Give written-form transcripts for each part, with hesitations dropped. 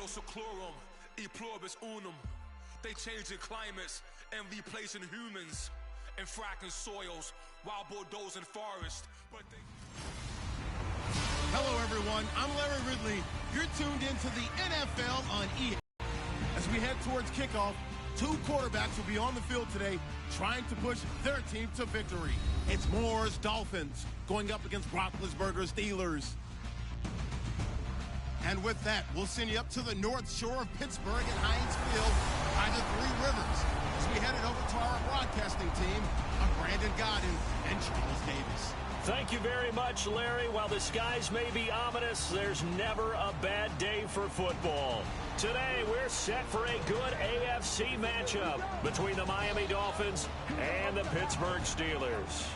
seclorum, e pluribus unum. They changing climates and replacing humans and fracking soils while bulldozing forests. But they... Hello, everyone. I'm Larry Ridley. You're tuned into the NFL on EA. As we head towards kickoff, two quarterbacks will be on the field today trying to push their team to victory. It's Moore's Dolphins going up against Roethlisberger's Steelers. And with that, we'll send you up to the north shore of Pittsburgh at Heinz Field by the Three Rivers as we head it over to our broadcasting team of Brandon Godden and Charles Davis. Thank you very much, Larry. While the skies may be ominous, there's never a bad day for football. Today, we're set for a good AFC matchup between the Miami Dolphins and the Pittsburgh Steelers.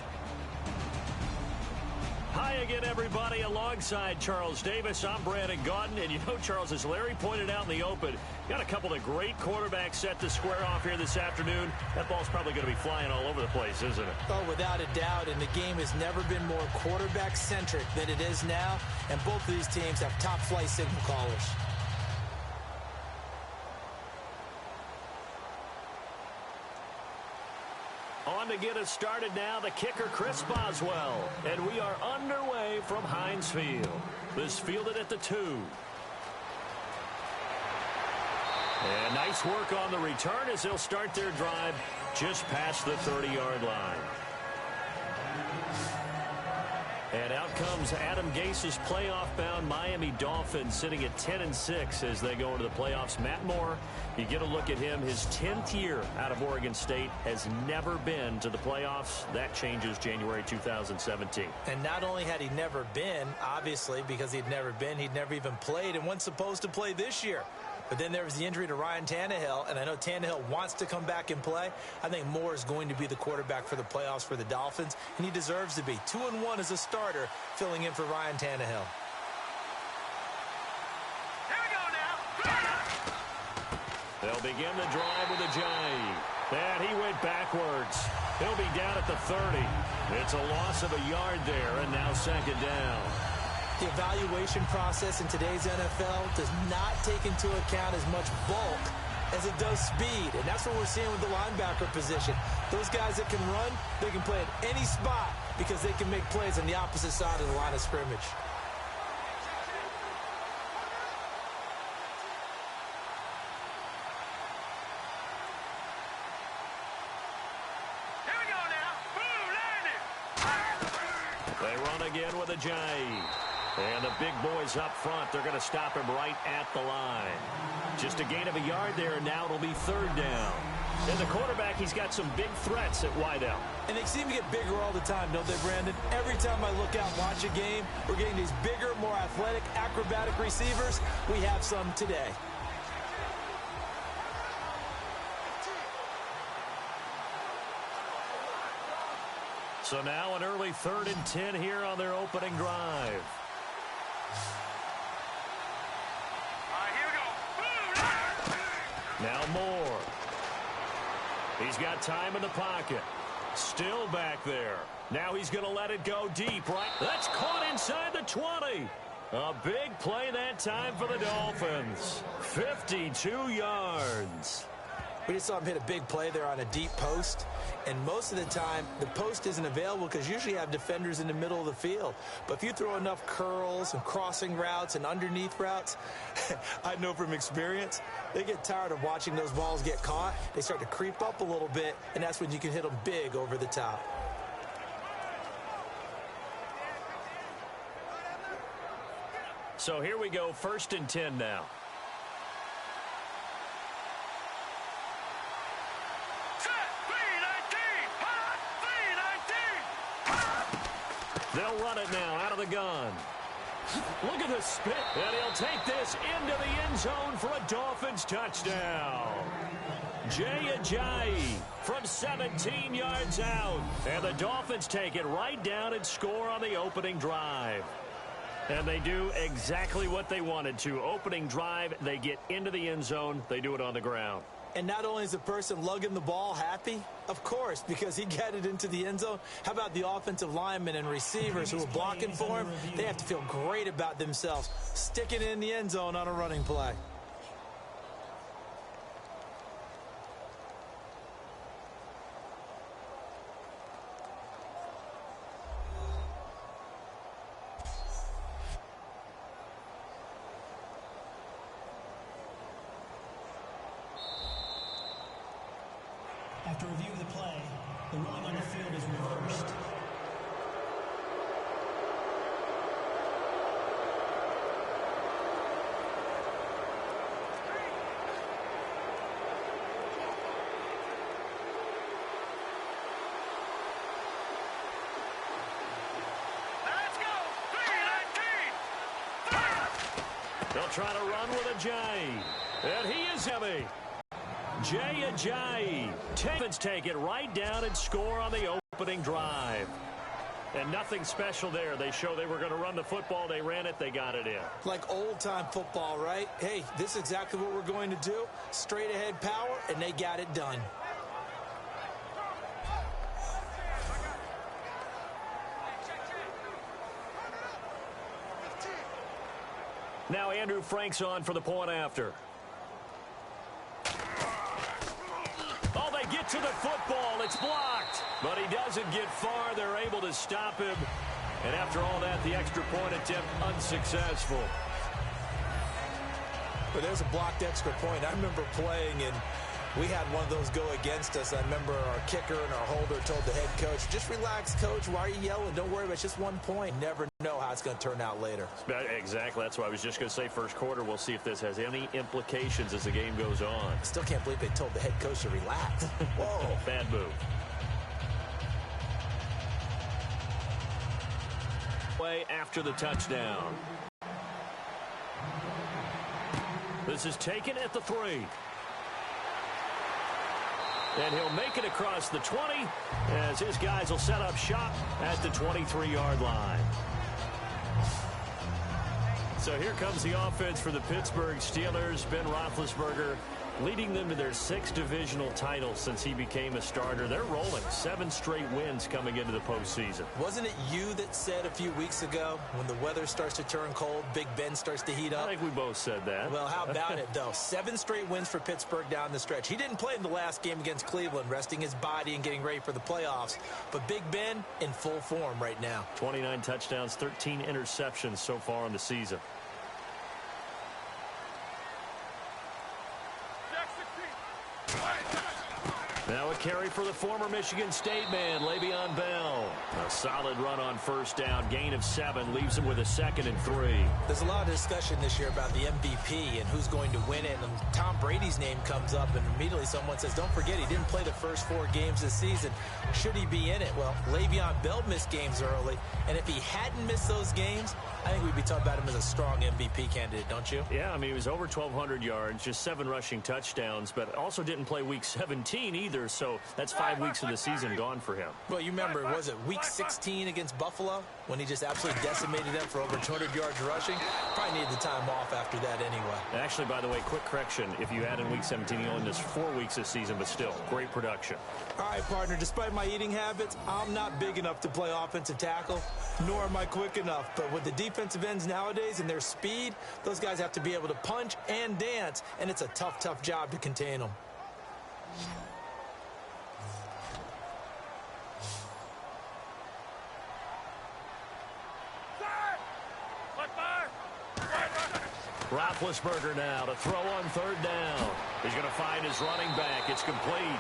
Hi again, everybody. Alongside Charles Davis, I'm Brandon Godden. And you know, Charles, as Larry pointed out in the open, got a couple of great quarterbacks set to square off here this afternoon. That ball's probably going to be flying all over the place, isn't it? Oh, without a doubt. And the game has never been more quarterback-centric than it is now. And both of these teams have top-flight signal callers. On to get us started now, the kicker, Chris Boswell. And we are underway from Heinz Field. This fielded at the 2. And nice work on the return as they'll start their drive just past the 30-yard line. And out comes Adam Gase's playoff-bound Miami Dolphins, sitting at 10-6 as they go into the playoffs. Matt Moore, you get a look at him. His 10th year out of Oregon State, has never been to the playoffs. That changes January 2017. And not only had he never been, obviously, because he'd never been, he'd never even played and wasn't supposed to play this year. But then there was the injury to Ryan Tannehill, and I know Tannehill wants to come back and play. I think Moore is going to be the quarterback for the playoffs for the Dolphins, and he deserves to be. 2-1 as a starter, filling in for Ryan Tannehill. Here we go now. They'll begin the drive with a jive. And he went backwards. He'll be down at the 30. It's a loss of a yard there, and now second down. The evaluation process in today's NFL does not take into account as much bulk as it does speed. And that's what we're seeing with the linebacker position. Those guys that can run, they can play at any spot because they can make plays on the opposite side of the line of scrimmage. Here we go now. Boom, landed. They run again with a jive. And the big boys up front, they're going to stop him right at the line. Just a gain of a yard there, and now it'll be third down. And the quarterback, he's got some big threats at wideout. And they seem to get bigger all the time, don't they, Brandon? Every time I look out and watch a game, we're getting these bigger, more athletic, acrobatic receivers. We have some today. So now an early 3rd and 10 here on their opening drive. Now Moore. He's got time in the pocket. Still back there. Now he's going to let it go deep, right? That's caught inside the 20. A big play that time for the Dolphins. 52 yards. We just saw him hit a big play there on a deep post. And most of the time, the post isn't available because you usually have defenders in the middle of the field. But if you throw enough curls and crossing routes and underneath routes, I know from experience, they get tired of watching those balls get caught. They start to creep up a little bit, and that's when you can hit them big over the top. So here we go, 1st and 10 now. They'll run it now out of the gun. Look at the spin. And he'll take this into the end zone for a Dolphins touchdown. Jay Ajayi from 17 yards out. And the Dolphins take it right down and score on the opening drive. And they do exactly what they wanted to. Opening drive, they get into the end zone. They do it on the ground. And not only is the person lugging the ball happy, of course, because he got it into the end zone. How about the offensive linemen and receivers who are blocking for him? They have to feel great about themselves, sticking it in the end zone on a running play. After review of the play, the ruling on the field is reversed. They'll try to run with Ajayi. And he is heavy. Jay Ajayi. Dolphins take it right down and score on the opening drive. And nothing special there. They show they were going to run the football. They ran it. They got it in. Like old-time football, right? Hey, this is exactly what we're going to do. Straight ahead power, and they got it done. Now Andrew Frank's on for the point after. Oh, they get to the football. It's blocked. But he doesn't get far. They're able to stop him. And after all that, the extra point attempt unsuccessful. But there's a blocked extra point. I remember playing, and we had one of those go against us. I remember our kicker and our holder told the head coach, just relax, coach. Why are you yelling? Don't worry about it. It's just 1 point. Never know how it's going to turn out later. Exactly. That's why I was just going to say first quarter. We'll see if this has any implications as the game goes on. I still can't believe they told the head coach to relax. Whoa. Bad move. Way after the touchdown. This is taken at the 3. And he'll make it across the 20 as his guys will set up shop at the 23-yard line. So here comes the offense for the Pittsburgh Steelers. Ben Roethlisberger leading them to their 6th divisional title since he became a starter. They're rolling 7 straight wins coming into the postseason. Wasn't it you that said a few weeks ago when the weather starts to turn cold, Big Ben starts to heat up? I think we both said that. Well, how about it, though? 7 straight wins for Pittsburgh down the stretch. He didn't play in the last game against Cleveland, resting his body and getting ready for the playoffs. But Big Ben in full form right now. 29 touchdowns, 13 interceptions so far in the season. Now a carry for the former Michigan State man, Le'Veon Bell. A solid run on first down. Gain of 7 leaves him with a 2nd and 3. There's a lot of discussion this year about the MVP and who's going to win it. And Tom Brady's name comes up, and immediately someone says, don't forget, he didn't play the first 4 games this season. Should he be in it? Well, Le'Veon Bell missed games early, and if he hadn't missed those games, I think we'd be talking about him as a strong MVP candidate, don't you? Yeah, I mean, he was over 1,200 yards, just 7 rushing touchdowns, but also didn't play Week 17 either, so that's 5 weeks of the season gone for him. Well, you remember, was it Week 16 against Buffalo when he just absolutely decimated them for over 200 yards rushing? Probably needed the time off after that anyway. Actually, by the way, quick correction, if you add in Week 17, he only missed 4 weeks this season, but still, great production. All right, partner, despite my eating habits, I'm not big enough to play offensive tackle, nor am I quick enough. But with the defensive ends nowadays and their speed, those guys have to be able to punch and dance, and it's a tough, tough job to contain them. Roethlisberger now to throw on 3rd down. He's going to find his running back. It's complete.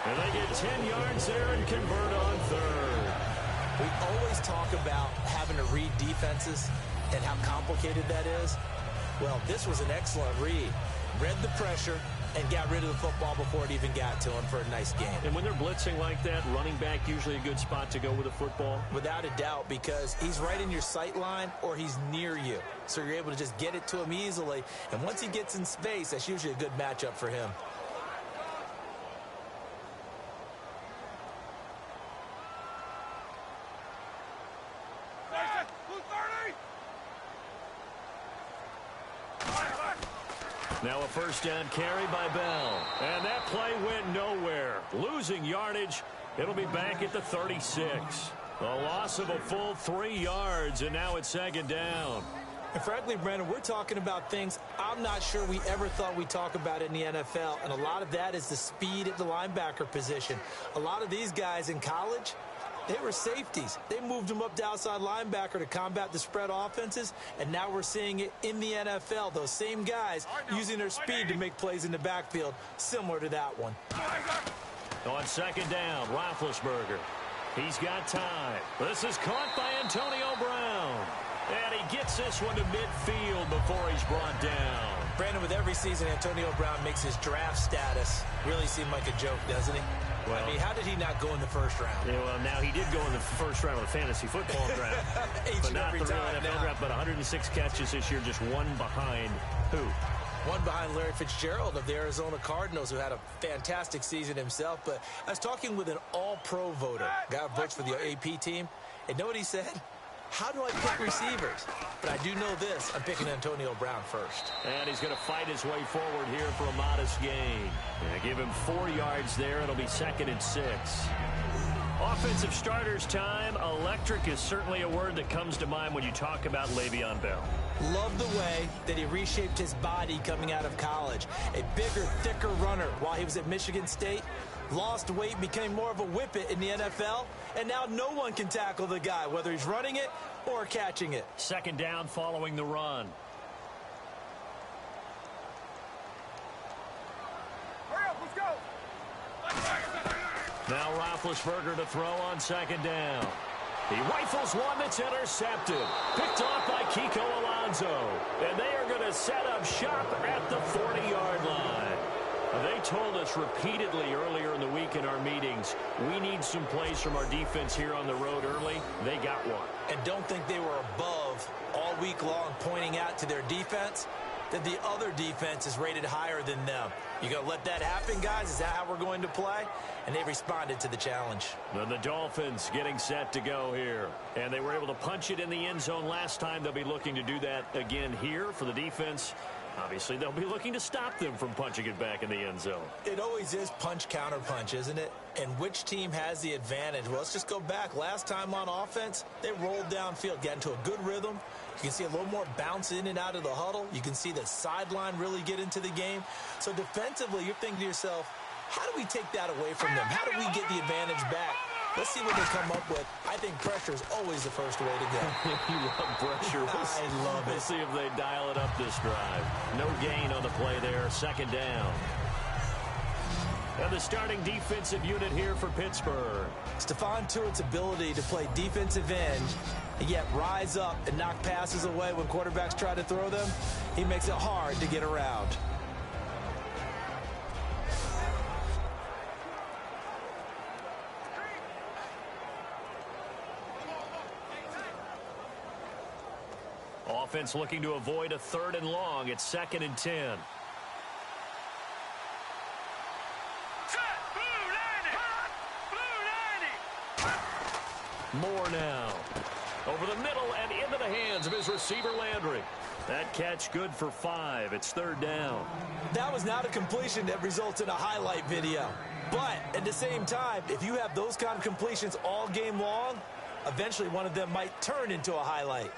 And they get 10 yards there and convert on 3rd. We always talk about having to read defenses and how complicated that is. Well, this was an excellent read. Read the pressure and got rid of the football before it even got to him for a nice game. And when they're blitzing like that, running back usually a good spot to go with the football? Without a doubt, because he's right in your sight line or he's near you. So you're able to just get it to him easily. And once he gets in space, that's usually a good matchup for him. Now a first down carry by Bell. And that play went nowhere. Losing yardage. It'll be back at the 36. A loss of a full 3 yards, and now it's 2nd down. And frankly, Brandon, we're talking about things I'm not sure we ever thought we'd talk about in the NFL. And a lot of that is the speed at the linebacker position. A lot of these guys in college, they were safeties. They moved them up to outside linebacker to combat the spread offenses, and now we're seeing it in the NFL. Those same guys using their speed to make plays in the backfield, similar to that one. On second down, Roethlisberger. He's got time. This is caught by Antonio Brown. And he gets this one to midfield before he's brought down. Brandon, with every season, Antonio Brown makes his draft status really seem like a joke, doesn't he? Well, I mean, how did he not go in the first round? Yeah, well, now he did go in the first round of the fantasy football draft. But not the real NFL draft, but 106 catches this year, just one behind who? One behind Larry Fitzgerald of the Arizona Cardinals, who had a fantastic season himself. But I was talking with an all-pro voter, guy who votes for the AP team, and know what he said? How do I pick receivers? But I do know this. I'm picking Antonio Brown first. And he's going to fight his way forward here for a modest gain. Give him 4 yards there. It'll be 2nd and 6. Offensive starters time. Electric is certainly a word that comes to mind when you talk about Le'Veon Bell. Love the way that he reshaped his body coming out of college. A bigger, thicker runner while he was at Michigan State. Lost weight, became more of a whippet in the NFL, and now no one can tackle the guy, whether he's running it or catching it. Second down following the run. Hurry up, let's go. Now Roethlisberger to throw on second down. He rifles one that's intercepted. Picked off by Kiko Alonso. And they are going to set up shop at the 40-yard line. They told us repeatedly earlier in the week in our meetings, we need some plays from our defense here on the road early. They got one. And don't think they were above all week long pointing out to their defense that the other defense is rated higher than them. You going to let that happen, guys? Is that how we're going to play? And they responded to the challenge. Then the Dolphins getting set to go here. And they were able to punch it in the end zone last time. They'll be looking to do that again here for the defense. Obviously, they'll be looking to stop them from punching it back in the end zone. It always is punch, counter punch, isn't it? And which team has the advantage? Well, let's just go back. Last time on offense, they rolled downfield, got into a good rhythm. You can see a little more bounce in and out of the huddle. You can see the sideline really get into the game. So defensively, you're thinking to yourself, how do we take that away from them? How do we get the advantage back? Let's see what they come up with. I think pressure is always the first way to go. You love pressure. I love it. We'll see if they dial it up this drive. No gain on the play there. Second down. And the starting defensive unit here for Pittsburgh. Stephon Tuitt's ability to play defensive end and yet rise up and knock passes away when quarterbacks try to throw them, he makes it hard to get around. Offense looking to avoid a 3rd and long. It's 2nd and 10. Moore now. Over the middle and into the hands of his receiver Landry. That catch good for 5. It's 3rd down. That was not a completion that results in a highlight video. But at the same time, if you have those kind of completions all game long, eventually one of them might turn into a highlight.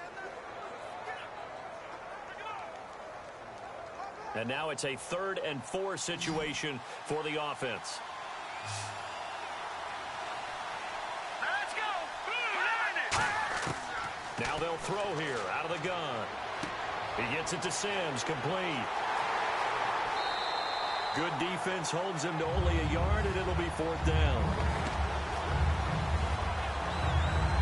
And now it's a 3rd and 4 situation for the offense. Let's go. Now they'll throw here out of the gun. He gets it to Sims, complete. Good defense holds him to only a yard, and it'll be 4th down.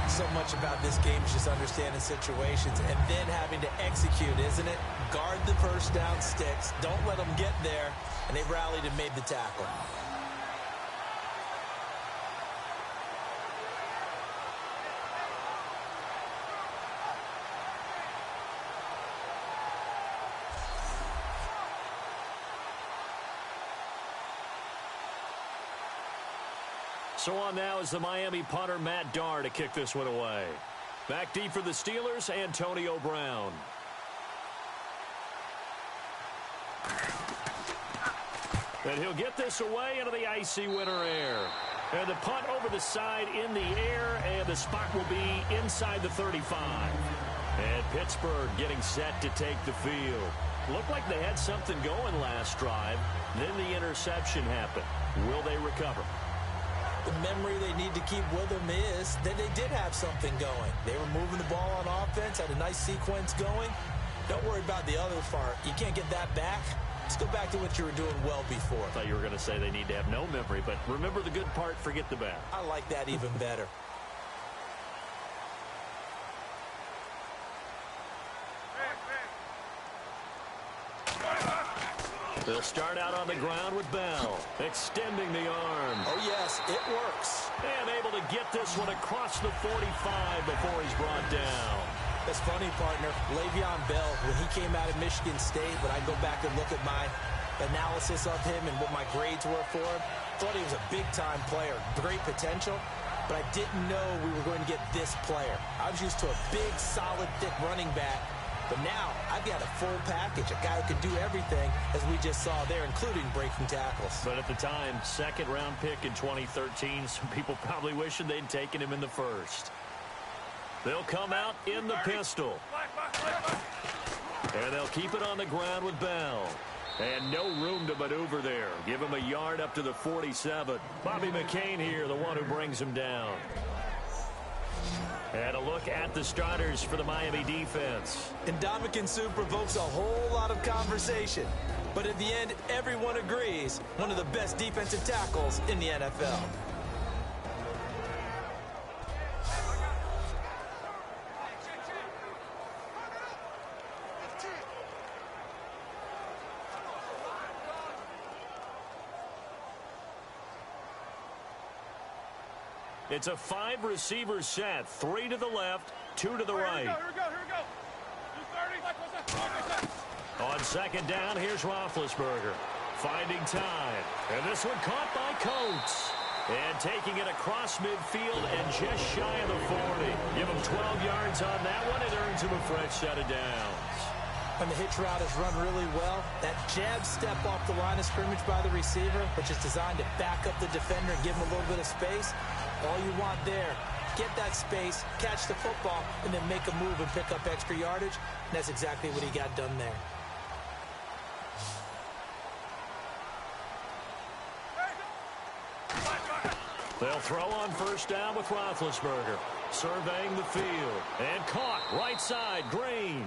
So much about this game is just understanding situations and then having to execute, isn't it? Guard the first down sticks. Don't let them get there. And they rallied and made the tackle. So on now is the Miami punter, Matt Darr, to kick this one away. Back deep for the Steelers, Antonio Brown. And he'll get this away into the icy winter air. And the punt over the side in the air, and the spot will be inside the 35. And Pittsburgh getting set to take the field. Looked like they had something going last drive. Then the interception happened. Will they recover? The memory they need to keep with them is that they did have something going. They were moving the ball on offense, had a nice sequence going. Don't worry about the other part. You can't get that back. Let's go back to what you were doing well before. I thought you were going to say they need to have no memory, but remember the good part, forget the bad. I like that even better. They'll start out on the ground with Bell, extending the arm. Oh, yes, it works. And able to get this one across the 45 before he's brought down. That's funny, partner. Le'Veon Bell, when he came out of Michigan State, when I go back and look at my analysis of him and what my grades were for him, thought he was a big-time player, great potential, but I didn't know we were going to get this player. I was used to a big, solid, thick running back. But now, I've got a full package, a guy who can do everything, as we just saw there, including breaking tackles. But at the time, second-round pick in 2013, some people probably wishing they'd taken him in the first. They'll come out in the pistol. And they'll keep it on the ground with Bell. And no room to maneuver there. Give him a yard up to the 47. Bobby McCain here, the one who brings him down. And a look at the starters for the Miami defense. Ndamukong Suh provokes a whole lot of conversation. But at the end, everyone agrees, one of the best defensive tackles in the NFL. It's a 5-receiver set. 3 to the left, 2 to the right. Here we go. 230. On second down, here's Roethlisberger. Finding time. And this one caught by Coates. And taking it across midfield and just shy of the 40. Give him 12 yards on that one. It earns him a fresh set of downs. When the hitch route is run really well, that jab step off the line of scrimmage by the receiver, which is designed to back up the defender and give him a little bit of space, all you want there, get that space, catch the football, and then make a move and pick up extra yardage. And that's exactly what he got done there. They'll throw on first down with Roethlisberger. Surveying the field. And caught right side, Green.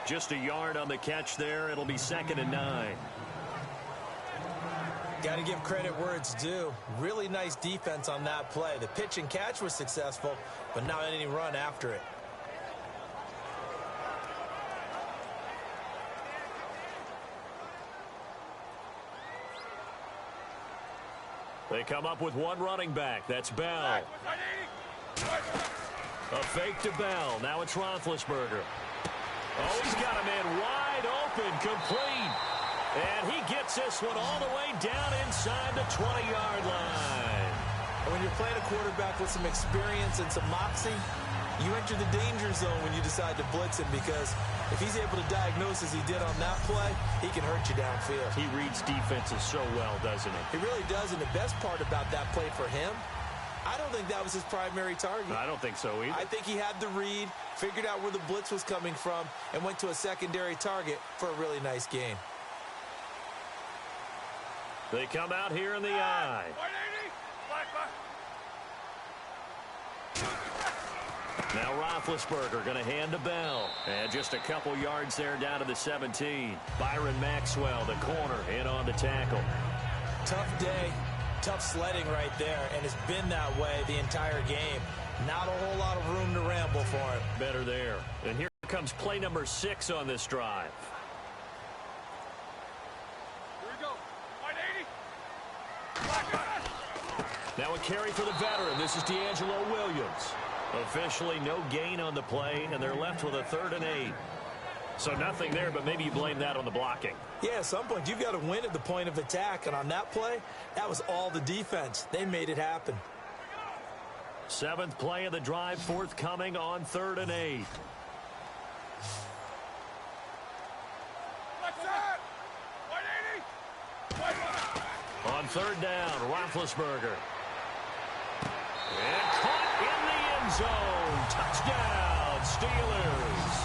Just a yard on the catch there. It'll be 2nd and 9. Got to give credit where it's due. Really nice defense on that play. The pitch and catch was successful, but not any run after it. They come up with one running back. That's Bell. A fake to Bell. Now it's Roethlisberger. Oh, he's got a man wide open, complete. And he gets this one all the way down inside the 20-yard line. When you're playing a quarterback with some experience and some moxie, you enter the danger zone when you decide to blitz him, because if he's able to diagnose as he did on that play, he can hurt you downfield. He reads defenses so well, doesn't he? He really does, and the best part about that play for him, I don't think that was his primary target. I don't think so either. I think he had the read, figured out where the blitz was coming from, and went to a secondary target for a really nice game. They come out here in the eye. Now Roethlisberger going to hand to Bell. And just a couple yards there down to the 17. Byron Maxwell, the corner, in on the tackle. Tough day, tough sledding right there, and it's been that way the entire game. Not a whole lot of room to ramble for him. Better there. And here comes play number 6 on this drive. Now a carry for the veteran. This is D'Angelo Williams. Officially no gain on the play, and they're left with a 3rd and 8. So nothing there, but maybe you blame that on the blocking. Yeah, at some point you've got to win at the point of attack, and on that play, that was all the defense. They made it happen. 7th play of the drive, forthcoming on 3rd and 8. On 3rd down, Roethlisberger. And caught in the end zone. Touchdown, Steelers.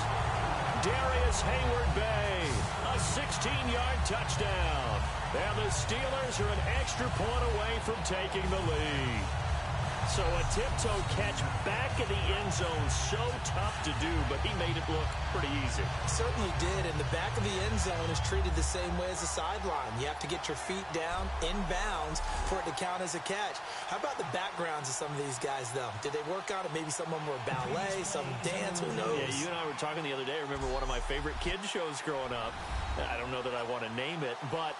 Darius Hayward-Bay, a 16-yard touchdown. And the Steelers are an extra point away from taking the lead. So a tiptoe catch back in the end zone, so tough to do, but he made it look pretty easy. Certainly did, and the back of the end zone is treated the same way as the sideline. You have to get your feet down in bounds for it to count as a catch. How about the backgrounds of some of these guys, though? Did they work on it? Maybe some of them were ballet, some dance, who knows? Yeah, you and I were talking the other day. I remember one of my favorite kids shows growing up. I don't know that I want to name it, but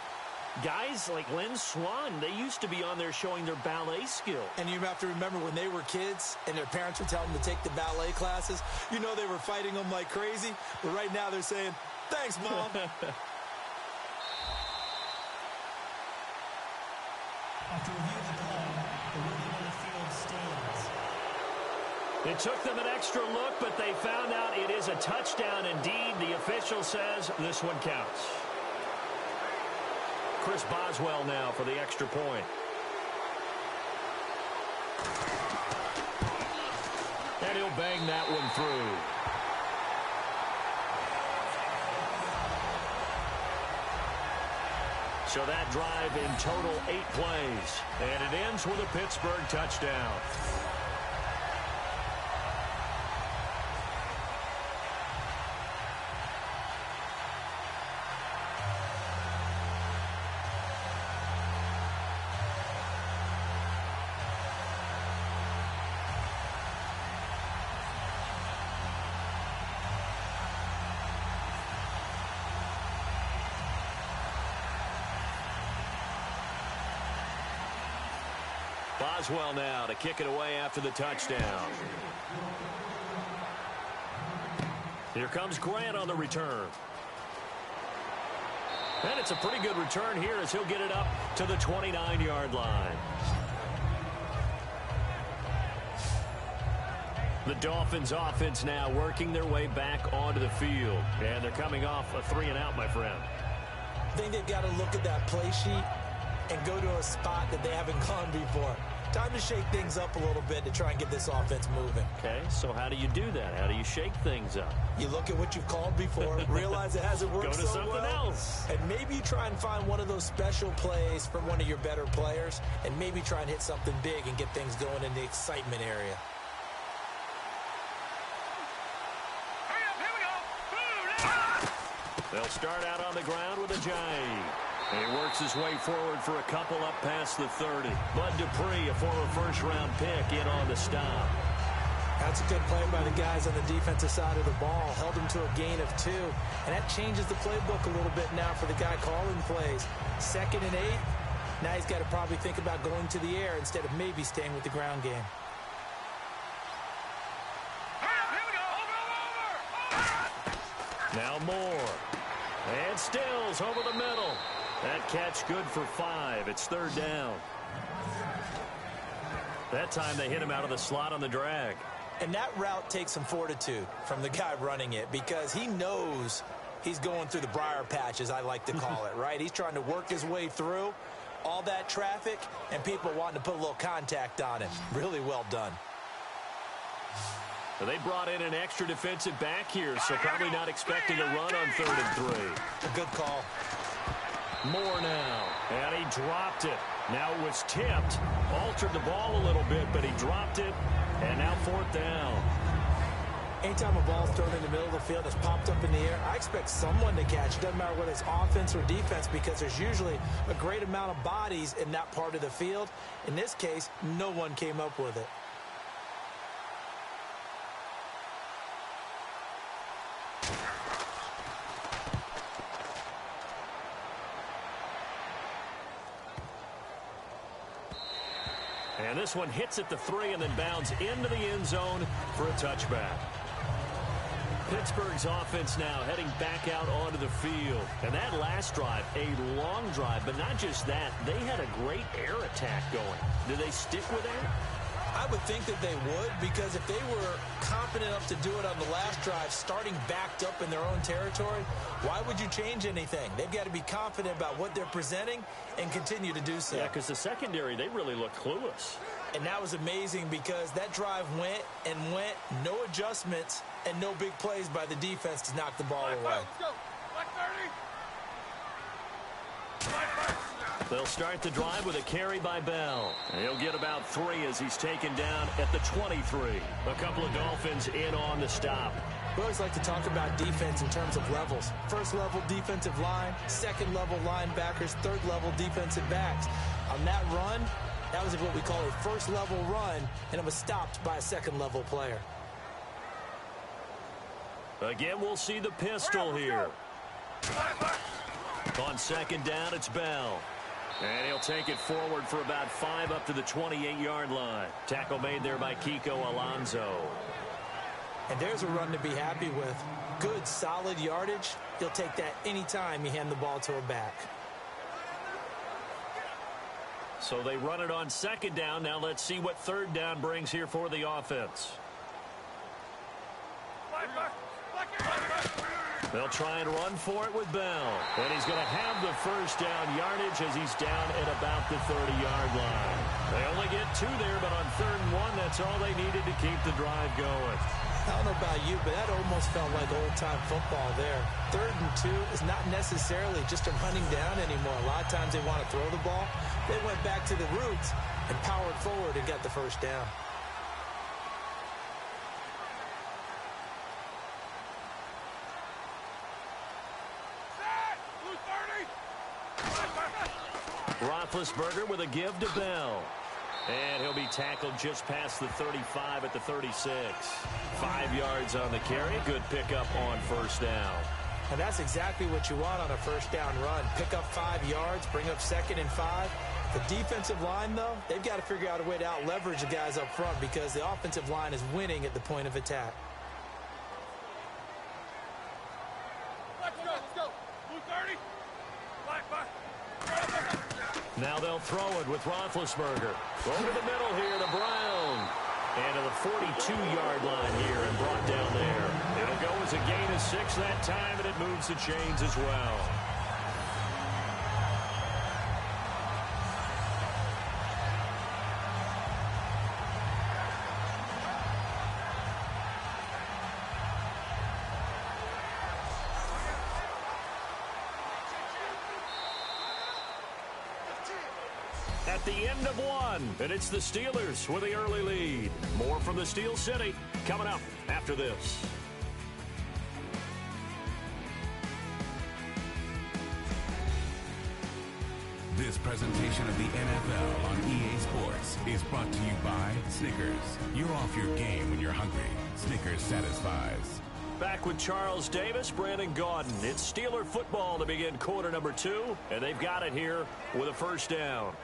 guys like Lynn Swan, they used to be on there showing their ballet skill. And you have to remember when they were kids and their parents would tell them to take the ballet classes, you know they were fighting them like crazy. But right now they're saying, thanks, Mom. After review of the play, the ruling on the field stands. It took them an extra look, but they found out it is a touchdown indeed. The official says this one counts. Chris Boswell now for the extra point. And he'll bang that one through. So that drive in total 8 plays. And it ends with a Pittsburgh touchdown. Boswell now to kick it away after the touchdown. Here comes Grant on the return. And it's a pretty good return here as he'll get it up to the 29-yard line. The Dolphins offense now working their way back onto the field. And they're coming off a 3-and-out, my friend. I think they've got to look at that play sheet and go to a spot that they haven't gone before. Time to shake things up a little bit to try and get this offense moving. Okay, so how do you do that? How do you shake things up? You look at what you've called before, realize it hasn't worked Go to so something well, else. and maybe you try and find one of those special plays from one of your better players, and maybe try and hit something big and get things going in the excitement area. They'll start out on the ground with a J. And he works his way forward for a couple up past the 30. Bud Dupree, a former first-round pick, in on the stop. That's a good play by the guys on the defensive side of the ball. Held him to a gain of 2. And that changes the playbook a little bit now for the guy calling plays. 2nd and 8. Now he's got to probably think about going to the air instead of maybe staying with the ground game. Now Moore. And Stills over the middle. That catch good for 5. It's 3rd down. That time they hit him out of the slot on the drag. And that route takes some fortitude from the guy running it because he knows he's going through the briar patch, as I like to call it, right? He's trying to work his way through all that traffic and people wanting to put a little contact on him. Really well done. Well, they brought in an extra defensive back here, so probably not expecting a run on 3rd and 3. A good call. Moore now, and he dropped it. Now it was tipped, altered the ball a little bit, but he dropped it, and now 4th down. Anytime a ball's thrown in the middle of the field, it's popped up in the air, I expect someone to catch. It doesn't matter whether it's offense or defense because there's usually a great amount of bodies in that part of the field. In this case, no one came up with it. And this one hits at the 3 and then bounds into the end zone for a touchback. Pittsburgh's offense now heading back out onto the field. And that last drive, a long drive, but not just that. They had a great air attack going. Do they stick with that? I would think that they would because if they were confident enough to do it on the last drive, starting backed up in their own territory, why would you change anything? They've got to be confident about what they're presenting and continue to do so. Yeah, because the secondary, they really look clueless. And that was amazing because that drive went and went, no adjustments, and no big plays by the defense to knock the ball away. Let's go. Black 30. They'll start the drive with a carry by Bell. And he'll get about 3 as he's taken down at the 23. A couple of Dolphins in on the stop. We always like to talk about defense in terms of levels. First level defensive line, second level linebackers, third level defensive backs. On that run, that was what we call a first level run, and it was stopped by a second level player. Again, we'll see the pistol here. On second down, it's Bell. And he'll take it forward for about 5 up to the 28-yard line. Tackle made there by Kiko Alonso. And there's a run to be happy with. Good, solid yardage. You'll take that anytime you hand the ball to a back. So they run it on second down. Now let's see what third down brings here for the offense. They'll try and run for it with Bell. And he's going to have the first down yardage as he's down at about the 30-yard line. They only get 2 there, but on 3rd and 1, that's all they needed to keep the drive going. I don't know about you, but that almost felt like old-time football there. 3rd and 2 is not necessarily just a running down anymore. A lot of times they want to throw the ball. They went back to the roots and powered forward and got the first down. Roethlisberger with a give to Bell. And he'll be tackled just past the 35 at the 36. 5 yards on the carry. Good pickup on first down. And that's exactly what you want on a first down run. Pick up 5 yards, bring up 2nd and 5. The defensive line, though, they've got to figure out a way to out-leverage the guys up front because the offensive line is winning at the point of attack. Let's go. Blue 30. Now they'll throw it with Roethlisberger. Over the middle here to Brown. And to the 42-yard line here and brought down there. It'll go as a gain of 6 that time, and it moves the chains as well. At the end of 1, and it's the Steelers with the early lead. More from the Steel City coming up after this. This presentation of the NFL on EA Sports is brought to you by Snickers. You're off your game when you're hungry. Snickers satisfies. Back with Charles Davis, Brandon Gaudin. It's Steeler football to begin quarter number 2, and they've got it here with a first down.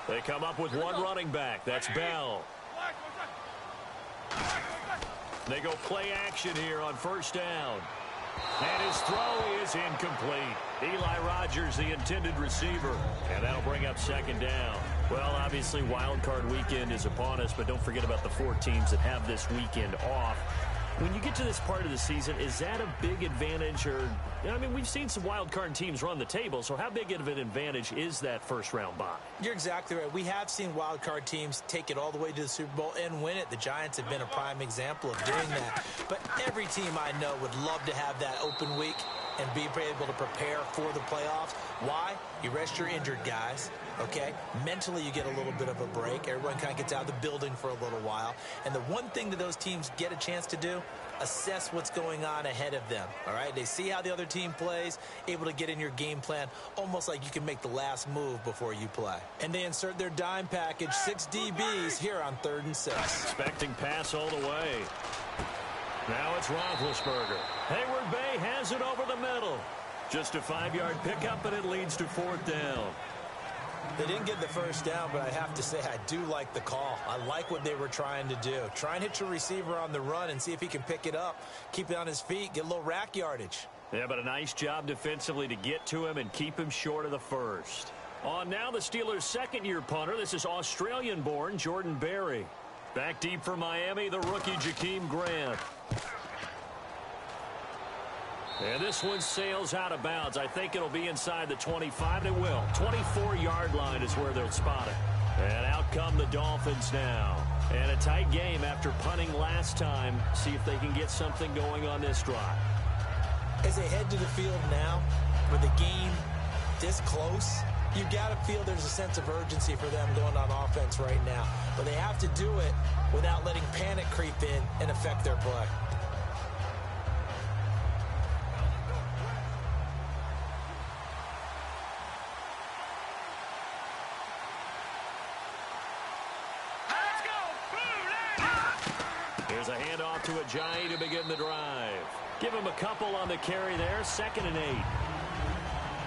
They come up with one running back. That's Bell. They go play action here on first down. And his throw is incomplete. Eli Rogers, the intended receiver. And that'll bring up second down. Well, obviously, Wildcard weekend is upon us, but don't forget about the 4 teams that have this weekend off. When you get to this part of the season, is that a big advantage? Or, I mean, we've seen some wild card teams run the table, so how big of an advantage is that first-round bye? You're exactly right. We have seen wild card teams take it all the way to the Super Bowl and win it. The Giants have been a prime example of doing that. But every team I know would love to have that open week and be able to prepare for the playoffs. Why? You rest your injured guys, okay? Mentally, you get a little bit of a break. Everyone kind of gets out of the building for a little while. And the one thing that those teams get a chance to do, assess what's going on ahead of them, all right? They see how the other team plays, able to get in your game plan, almost like you can make the last move before you play. And they insert their dime package, 6 DBs here on 3rd and 6. Expecting pass all the way. Now it's Roethlisberger. Hayward Bay has it over the middle. Just a 5-yard pickup, and it leads to 4th down. They didn't get the first down, but I have to say I do like the call. I like what they were trying to do. Try and hit your receiver on the run and see if he can pick it up, keep it on his feet, get a little rack yardage. Yeah, but a nice job defensively to get to him and keep him short of the first. On now, the Steelers' second-year punter. This is Australian-born Jordan Berry. Back deep for Miami, the rookie Jakeem Grant. And this one sails out of bounds. I think it'll be inside the 25, and it will. 24-yard line is where they'll spot it. And out come the Dolphins now. And a tight game after punting last time. See if they can get something going on this drive. As they head to the field now, with the game this close, you've got to feel there's a sense of urgency for them going on offense right now. But they have to do it without letting panic creep in and affect their play. Here's a handoff to Ajayi to begin the drive. Give him a couple on the carry there, 2nd and 8.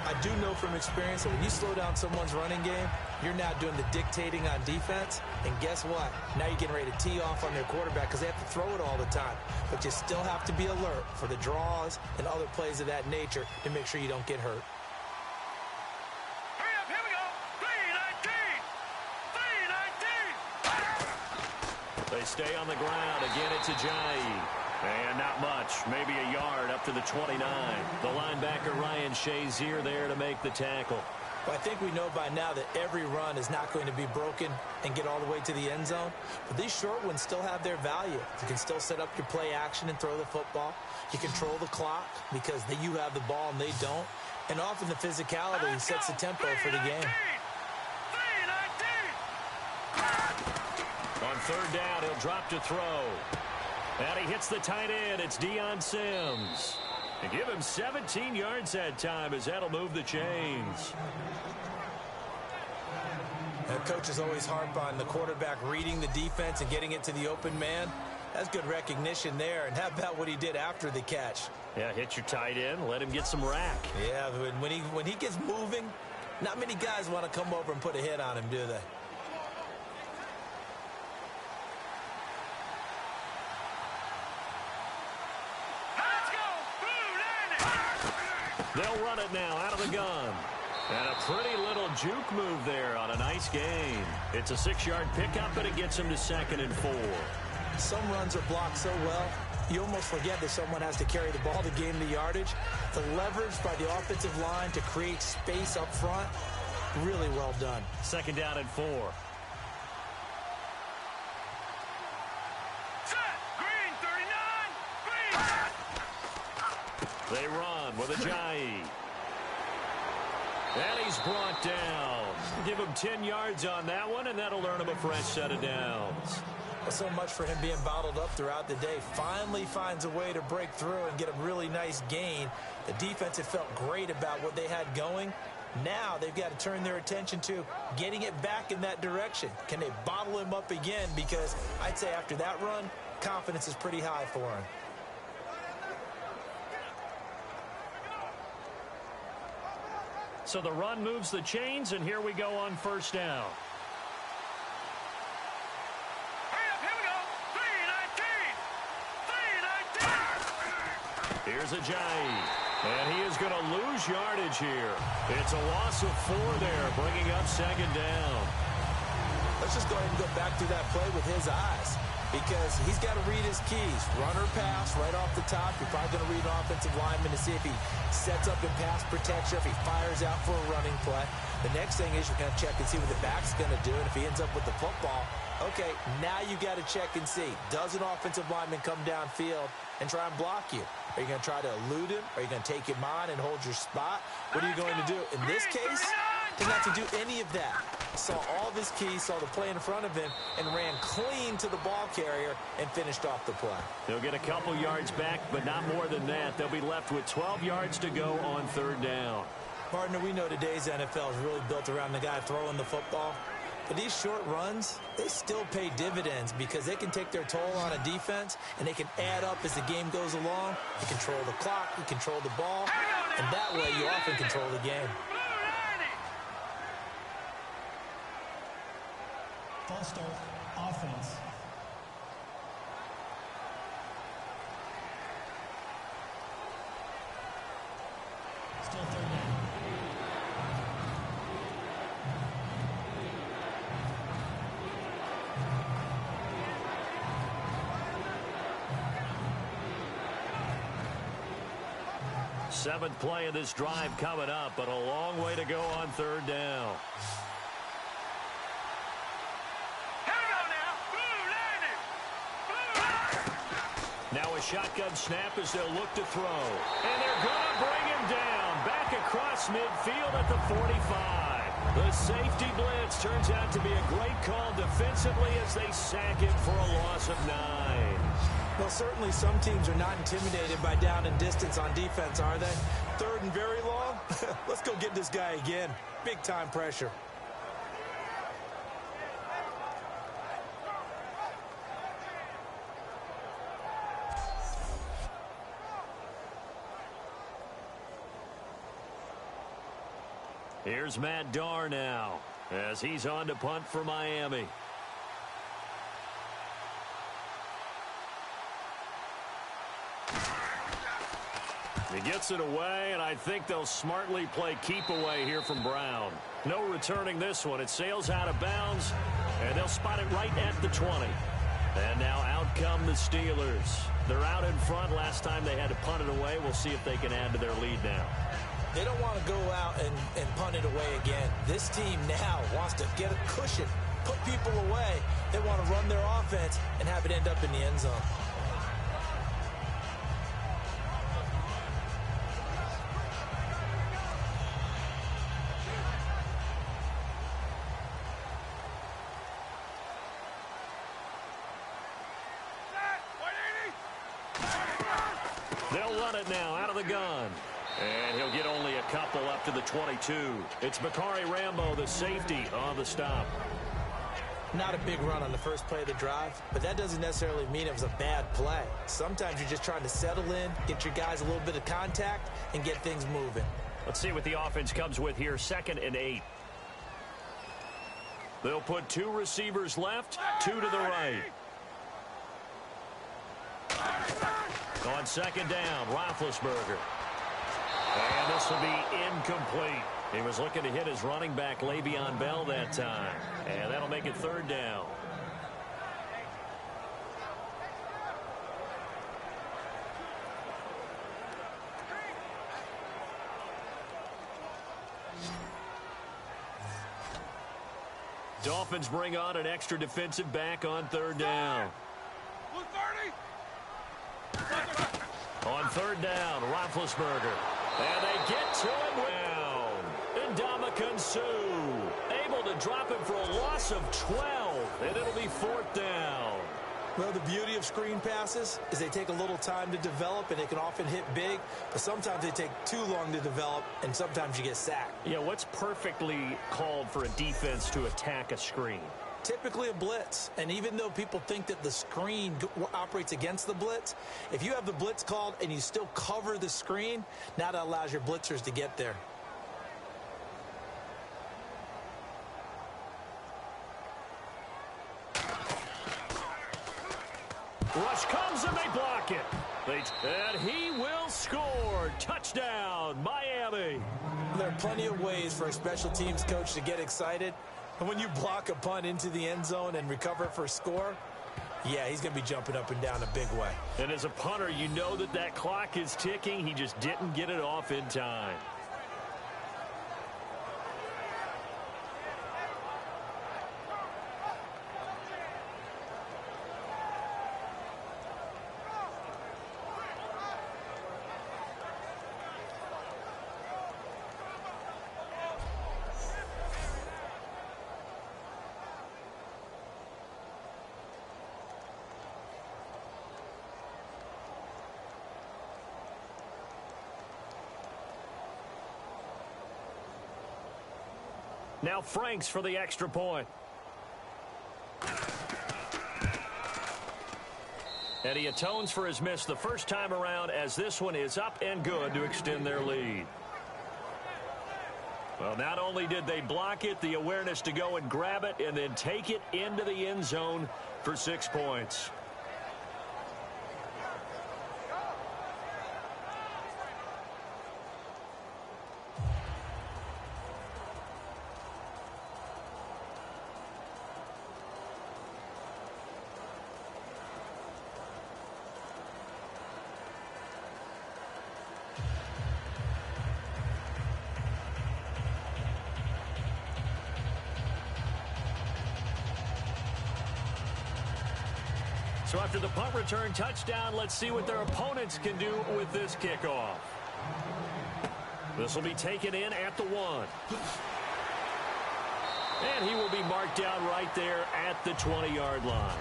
I do know from experience that when you slow down someone's running game, you're now doing the dictating on defense. And guess what? Now you're getting ready to tee off on their quarterback because they have to throw it all the time. But you still have to be alert for the draws and other plays of that nature to make sure you don't get hurt. Hurry up, here we go. 3-19. They stay on the ground. Again, it's Ajayi. And not much, maybe a yard up to the 29. The linebacker Ryan Shazier there to make the tackle. Well, I think we know by now that every run is not going to be broken and get all the way to the end zone. But these short ones still have their value. You can still set up your play action and throw the football. You control the clock because you have the ball and they don't. And often the physicality sets the tempo for the game. 3-19. On 3rd down, he'll drop to throw. And he hits the tight end. It's Deion Sims. And give him 17 yards that time as that'll move the chains. Coaches always harp on the quarterback reading the defense and getting it to the open man. That's good recognition there. And how about what he did after the catch? Yeah, hit your tight end. Let him get some rack. Yeah, when he gets moving, not many guys want to come over and put a hit on him, do they? They'll run it now out of the gun. And a pretty little juke move there on a nice gain. It's a 6-yard pickup, and it gets him to 2nd and 4. Some runs are blocked so well, you almost forget that someone has to carry the ball to gain the yardage. The leverage by the offensive line to create space up front, really well done. 2nd down and 4. They run with Ajayi. And he's brought down. Give him 10 yards on that one, and that'll earn him a fresh set of downs. Well, so much for him being bottled up throughout the day. Finally finds a way to break through and get a really nice gain. The defense had felt great about what they had going. Now they've got to turn their attention to getting it back in that direction. Can they bottle him up again? Because I'd say after that run, confidence is pretty high for him. So the run moves the chains, and here we go on 1st down. Here's Ajayi. And he is going to lose yardage here. It's a loss of 4 there, bringing up 2nd down. Let's just go ahead and go back through that play with his eyes, because he's got to read his keys. Run or pass right off the top. You're probably going to read an offensive lineman to see if he sets up in pass protection, if he fires out for a running play. The next thing is you're going to check and see what the back's going to do, and if he ends up with the football, okay, now you got to check and see. Does an offensive lineman come downfield and try and block you? Are you going to try to elude him? Are you going to take him on and hold your spot? What are you going to do? In this case, didn't have to do any of that. Saw all of his keys, saw the play in front of him, and ran clean to the ball carrier and finished off the play. They'll get a couple yards back, but not more than that. They'll be left with 12 yards to go on 3rd down. Partner, we know today's NFL is really built around the guy throwing the football. But these short runs, they still pay dividends because they can take their toll on a defense, and they can add up as the game goes along. You control the clock, you control the ball, and that way you often control the game. False start, offense. Still 3rd down. 7th play of this drive coming up, but a long way to go on 3rd down. Now a shotgun snap as they'll look to throw. And they're going to bring him down. Back across midfield at the 45. The safety blitz turns out to be a great call defensively as they sack him for a loss of 9. Well, certainly some teams are not intimidated by down and distance on defense, are they? 3rd and very long? Let's go get this guy again. Big-time pressure. Here's Matt Darr now as he's on to punt for Miami. He gets it away, and I think they'll smartly play keep away here from Brown. No returning this one. It sails out of bounds, and they'll spot it right at the 20. And now out come the Steelers. They're out in front. Last time they had to punt it away. We'll see if they can add to their lead now. They don't want to go out and punt it away again. This team now wants to get a cushion, put people away. They want to run their offense and have it end up in the end zone. They'll run it now out of the gun. And he'll get only a couple up to the 22. It's Bakari Rambo, the safety, on the stop. Not a big run on the first play of the drive, but that doesn't necessarily mean it was a bad play. Sometimes you're just trying to settle in, get your guys a little bit of contact, and get things moving. Let's see what the offense comes with here. 2nd and 8. They'll put 2 receivers left, 2 to the right. On 2nd down, Roethlisberger. And this will be incomplete. He was looking to hit his running back, Le'Veon Bell, that time. And that'll make it 3rd down. Dolphins bring on an extra defensive back on 3rd down. On 3rd down, Roethlisberger. And they get to him down. Ndamukong Suh able to drop him for a loss of 12. And it'll be 4th down. Well, the beauty of screen passes is they take a little time to develop, and they can often hit big, but sometimes they take too long to develop, and sometimes you get sacked. Yeah, what's perfectly called for a defense to attack a screen? Typically a blitz, and even though people think that the screen operates against the blitz, if you have the blitz called and you still cover the screen, now that allows your blitzers to get there. Rush comes and they block it. And he will score. Touchdown, Miami. There are plenty of ways for a special teams coach to get excited. And when you block a punt into the end zone and recover for a score, yeah, he's going to be jumping up and down a big way. And as a punter, you know that that clock is ticking. He just didn't get it off in time. Now Franks for the extra point. And he atones for his miss the first time around, as this one is up and good to extend their lead. Well, not only did they block it, the awareness to go and grab it and then take it into the end zone for 6 points. So after the punt return touchdown, let's see what their opponents can do with this kickoff. This will be taken in at the 1. And he will be marked down right there at the 20-yard line.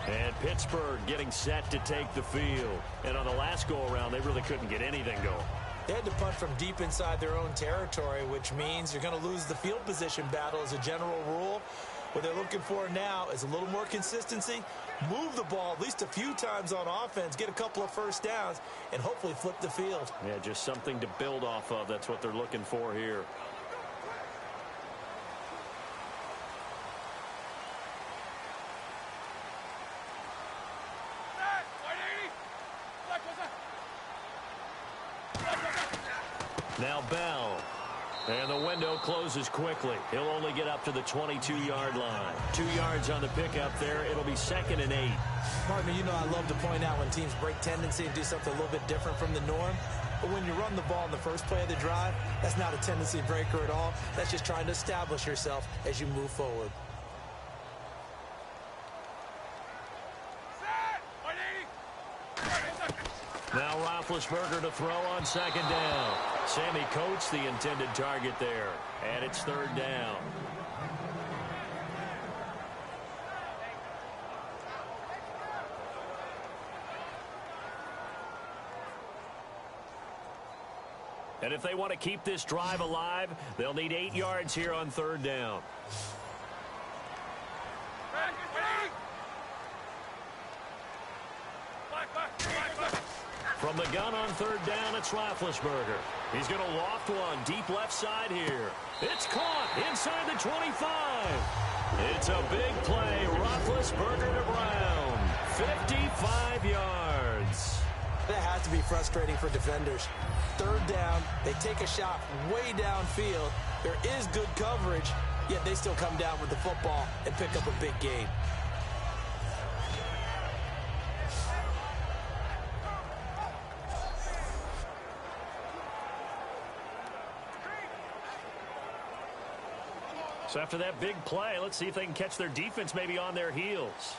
And Pittsburgh getting set to take the field. And on the last go-around, they really couldn't get anything going. They had to punt from deep inside their own territory, which means you're going to lose the field position battle as a general rule. What they're looking for now is a little more consistency, move the ball at least a few times on offense, get a couple of first downs, and hopefully flip the field. Yeah, just something to build off of. That's what they're looking for here. Now Bell. And the window closes quickly. He'll only get up to the 22-yard line. 2 yards on the pickup there. It'll be 2nd and 8. Partner, you know I love to point out when teams break tendency and do something a little bit different from the norm. But when you run the ball in the first play of the drive, that's not a tendency breaker at all. That's just trying to establish yourself as you move forward. Now Roethlisberger to throw on 2nd down. Sammy Coates the intended target there. And it's 3rd down. And if they want to keep this drive alive, they'll need 8 yards here on 3rd down. From the gun on 3rd down, it's Roethlisberger. He's going to loft one deep left side here. It's caught inside the 25. It's a big play. Roethlisberger to Brown. 55 yards. That has to be frustrating for defenders. 3rd down, they take a shot way downfield. There is good coverage, yet they still come down with the football and pick up a big gain. So after that big play, let's see if they can catch their defense maybe on their heels.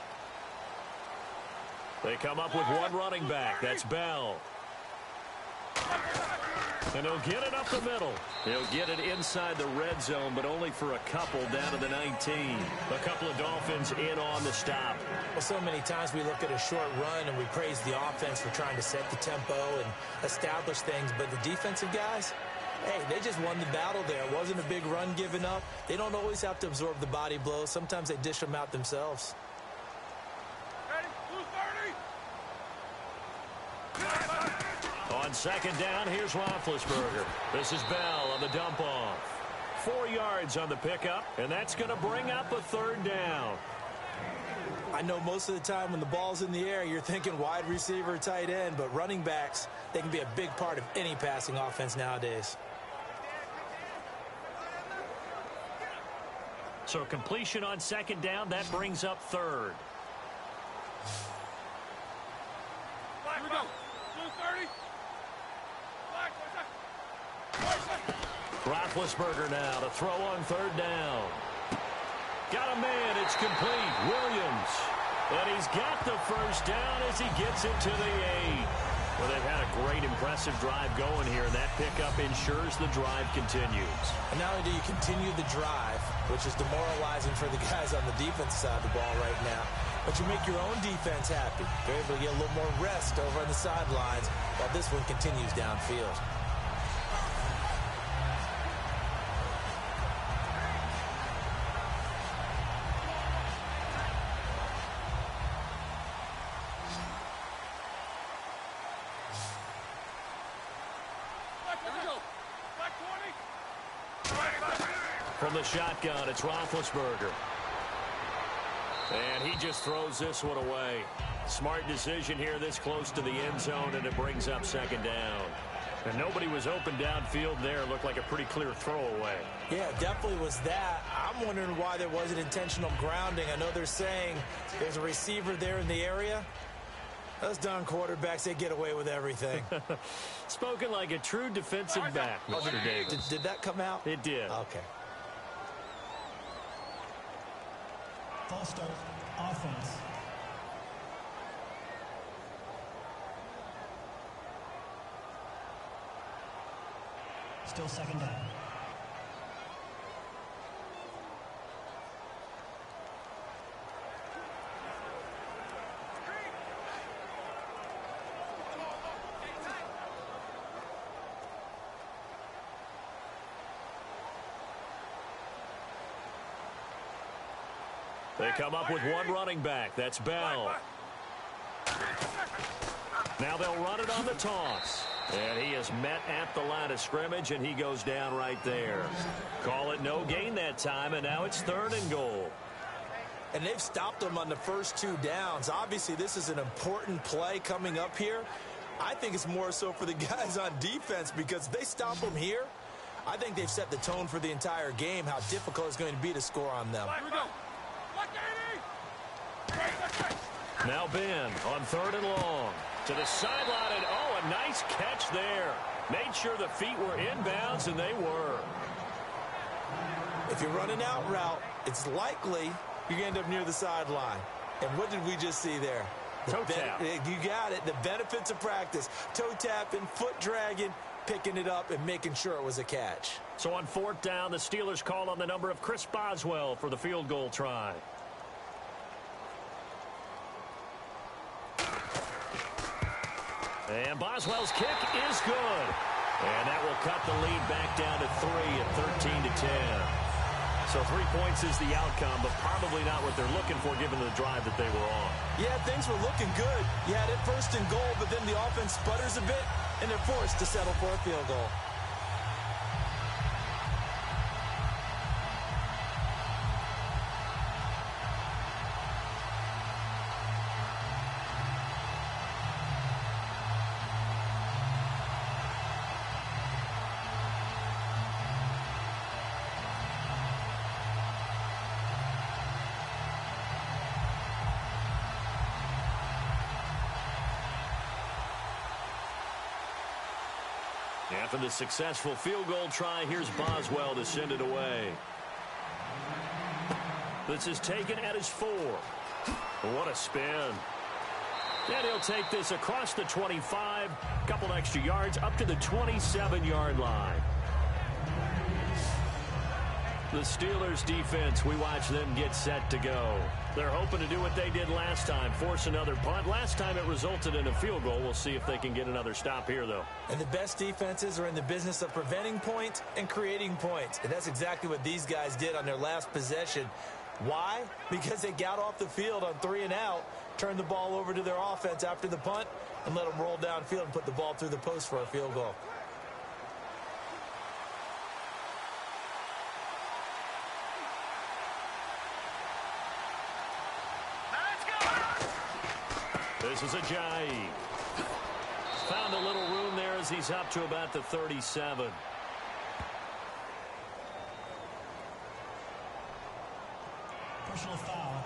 They come up with one running back. That's Bell. And he'll get it up the middle. He'll get it inside the red zone, but only for a couple down to the 19. A couple of Dolphins in on the stop. Well, so many times we look at a short run and we praise the offense for trying to set the tempo and establish things, but the defensive guys, hey, they just won the battle there. It wasn't a big run given up. They don't always have to absorb the body blows. Sometimes they dish them out themselves. On 2nd down, here's Roethlisberger. This is Bell on the dump off. 4 yards on the pickup, and that's going to bring up a 3rd down. I know most of the time when the ball's in the air, you're thinking wide receiver, tight end, but running backs, they can be a big part of any passing offense nowadays. So completion on 2nd down, that brings up 3rd. Here we go. 2:30. Roethlisberger now to throw on 3rd down. Got a man, it's complete. Williams. And he's got the first down as he gets it to the 8. Well, they've had a great, impressive drive going here, and that pickup ensures the drive continues. And not only do you continue the drive, which is demoralizing for the guys on the defense side of the ball right now, but you make your own defense happy. They're able to get a little more rest over on the sidelines while this one continues downfield. From the shotgun, it's Roethlisberger. And he just throws this one away. Smart decision here this close to the end zone, and it brings up 2nd down. And nobody was open downfield there. Looked like a pretty clear throwaway. Yeah, definitely was that. I'm wondering why there wasn't intentional grounding. I know they're saying there's a receiver there in the area. Those darn quarterbacks, they get away with everything. Spoken like a true defensive back, Mr. Davis. Did that come out? It did. Okay. False start, offense. Still second down. They come up with one running back. That's Bell. Now they'll run it on the toss. And he is met at the line of scrimmage, and he goes down right there. Call it no gain that time, and now it's 3rd and goal. And they've stopped them on the first 2 downs. Obviously, this is an important play coming up here. I think it's more so for the guys on defense, because if they stop them here, I think they've set the tone for the entire game, how difficult it's going to be to score on them. Here we go. Now Ben on 3rd and long. To the sideline, and oh, a nice catch there. Made sure the feet were inbounds, and they were. If you're running out route, it's likely you're going to end up near the sideline. And what did we just see there? Toe tap. You got it. The benefits of practice. Toe tapping, foot dragging, picking it up, and making sure it was a catch. So on 4th down, the Steelers call on the number of Chris Boswell for the field goal try. And Boswell's kick is good. And that will cut the lead back down to 3 at 13-10. So 3 points is the outcome, but probably not what they're looking for given the drive that they were on. Yeah, things were looking good. You had it 1st and goal, but then the offense sputters a bit, and they're forced to settle for a field goal. After the successful field goal try, here's Boswell to send it away. This is taken at his 4. What a spin. And he'll take this across the 25, couple extra yards up to the 27-yard line. The Steelers defense, we watch them get set to go. They're hoping to do what they did last time, force another punt. Last time it resulted in a field goal. We'll see if they can get another stop here, though. And the best defenses are in the business of preventing points and creating points. And that's exactly what these guys did on their last possession. Why? Because they got off the field on 3 and out, turned the ball over to their offense after the punt, and let them roll downfield and put the ball through the post for a field goal. This is Ajayi. Found a little room there as he's up to about the 37. Personal foul.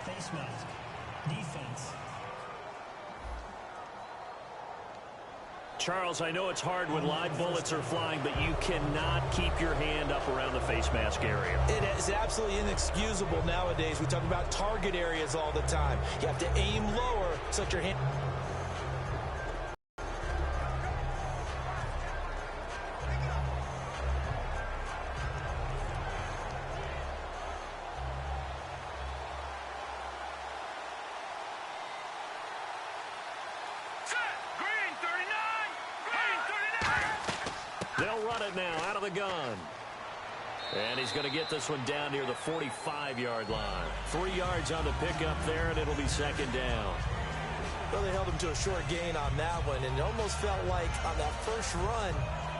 Face mask. Defense. Charles, I know it's hard when live bullets are flying, but you cannot keep your hand up around the face mask area. It is absolutely inexcusable nowadays. We talk about target areas all the time. You have to aim lower so that your hand... They'll run it now out of the gun. And he's going to get this one down near the 45-yard line. 3 yards on the pickup there, and it'll be second down. Well, they held him to a short gain on that one, and it almost felt like on that first run,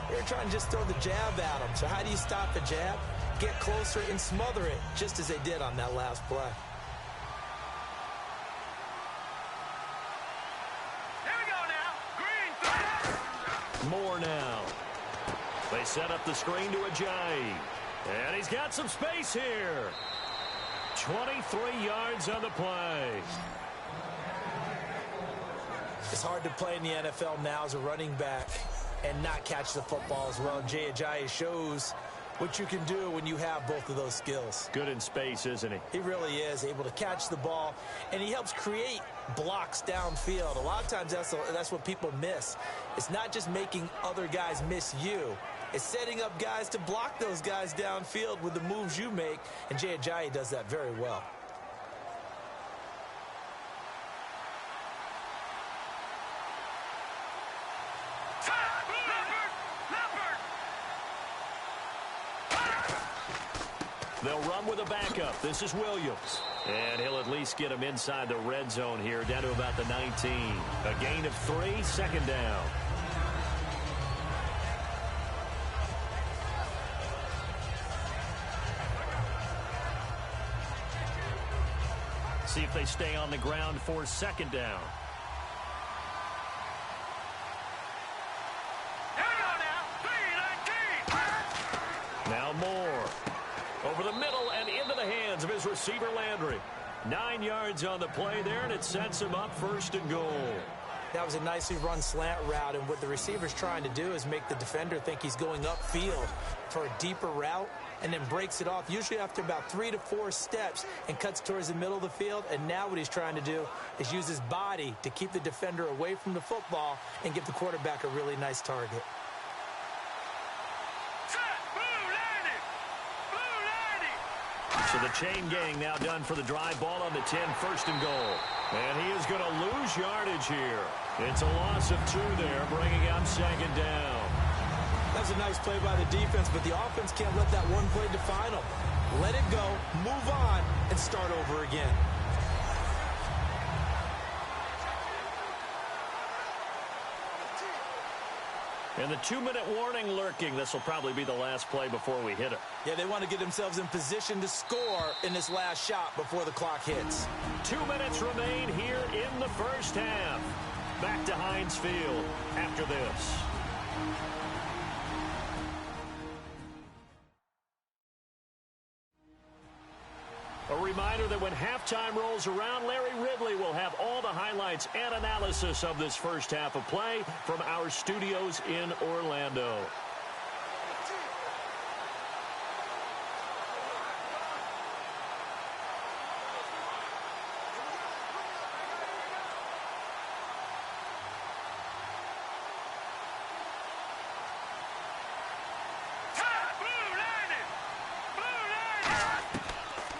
they were trying to just throw the jab at him. So how do you stop the jab? Get closer and smother it, just as they did on that last play. Here we go now. Green. More now. They set up the screen to Ajayi. And he's got some space here. 23 yards on the play. It's hard to play in the NFL now as a running back and not catch the football as well. Jay Ajayi shows what you can do when you have both of those skills. Good in space, isn't he? He really is able to catch the ball, and he helps create blocks downfield. A lot of times that's what people miss. It's not just making other guys miss you. It's setting up guys to block those guys downfield with the moves you make, and Jay Ajayi does that very well. They'll run with a backup. This is Williams. And he'll at least get him inside the red zone here, down to about the 19. A gain of 3, 2nd down. See if they stay on the ground for 2nd down. Now Moore. Over the middle and into the hands of his receiver, Landry. 9 yards on the play there, and it sets him up 1st and goal. That was a nicely run slant route, and what the receiver's trying to do is make the defender think he's going upfield for a deeper route, and then breaks it off, usually after about 3 to 4 steps, and cuts towards the middle of the field. And now what he's trying to do is use his body to keep the defender away from the football and give the quarterback a really nice target. So the chain gang now done for the drive. Ball on the 10, 1st and goal. And he is going to lose yardage here. It's a loss of 2 there, bringing up 2nd down. That's a nice play by the defense, but the offense can't let that one play define them. Let it go, move on, and start over again. And the 2-minute warning lurking. This will probably be the last play before we hit it. Yeah, they want to get themselves in position to score in this last shot before the clock hits. 2 minutes remain here in the 1st half. Back to Heinz Field after this. A reminder that when halftime rolls around, Larry Ridley will have all the highlights and analysis of this 1st half of play from our studios in Orlando.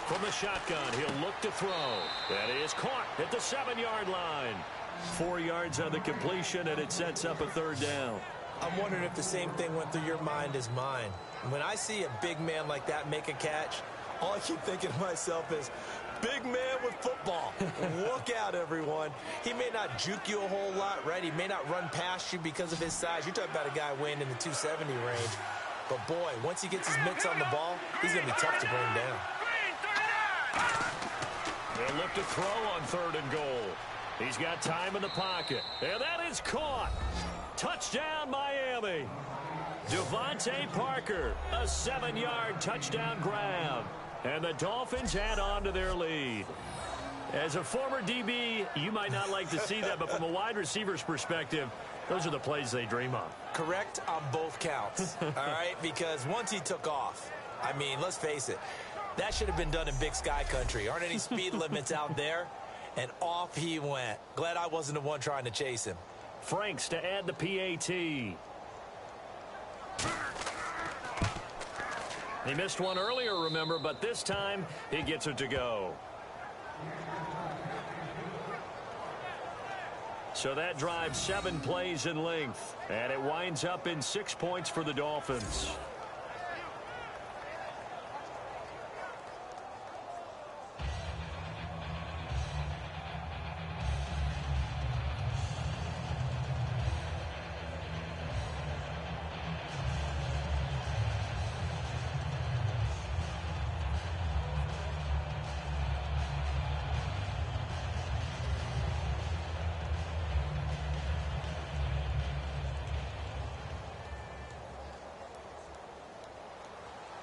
From the shotgun, he'll look to throw. That is caught at the 7-yard line. 4 yards on the completion, and it sets up a 3rd down. I'm wondering if the same thing went through your mind as mine. When I see a big man like that make a catch, all I keep thinking to myself is, big man with football. Look out, everyone. He may not juke you a whole lot, right? He may not run past you because of his size. You're talking about a guy weighing in the 270 range. But, boy, once he gets his mitts on the ball, he's going to be tough to bring down. They'll look to throw on 3rd and goal. He's got time in the pocket. And that is caught. Touchdown, Miami. Devontae Parker, a 7-yard touchdown grab. And the Dolphins add on to their lead. As a former DB, you might not like to see that, but from a wide receiver's perspective, those are the plays they dream of. Correct on both counts, all right? Because once he took off, I mean, let's face it, that should have been done in Big Sky Country. Aren't any speed limits out there? And off he went. Glad I wasn't the one trying to chase him. Franks to add the PAT. He missed one earlier, remember, but this time he gets it to go. So that drives 7 plays in length, and it winds up in 6 points for the Dolphins.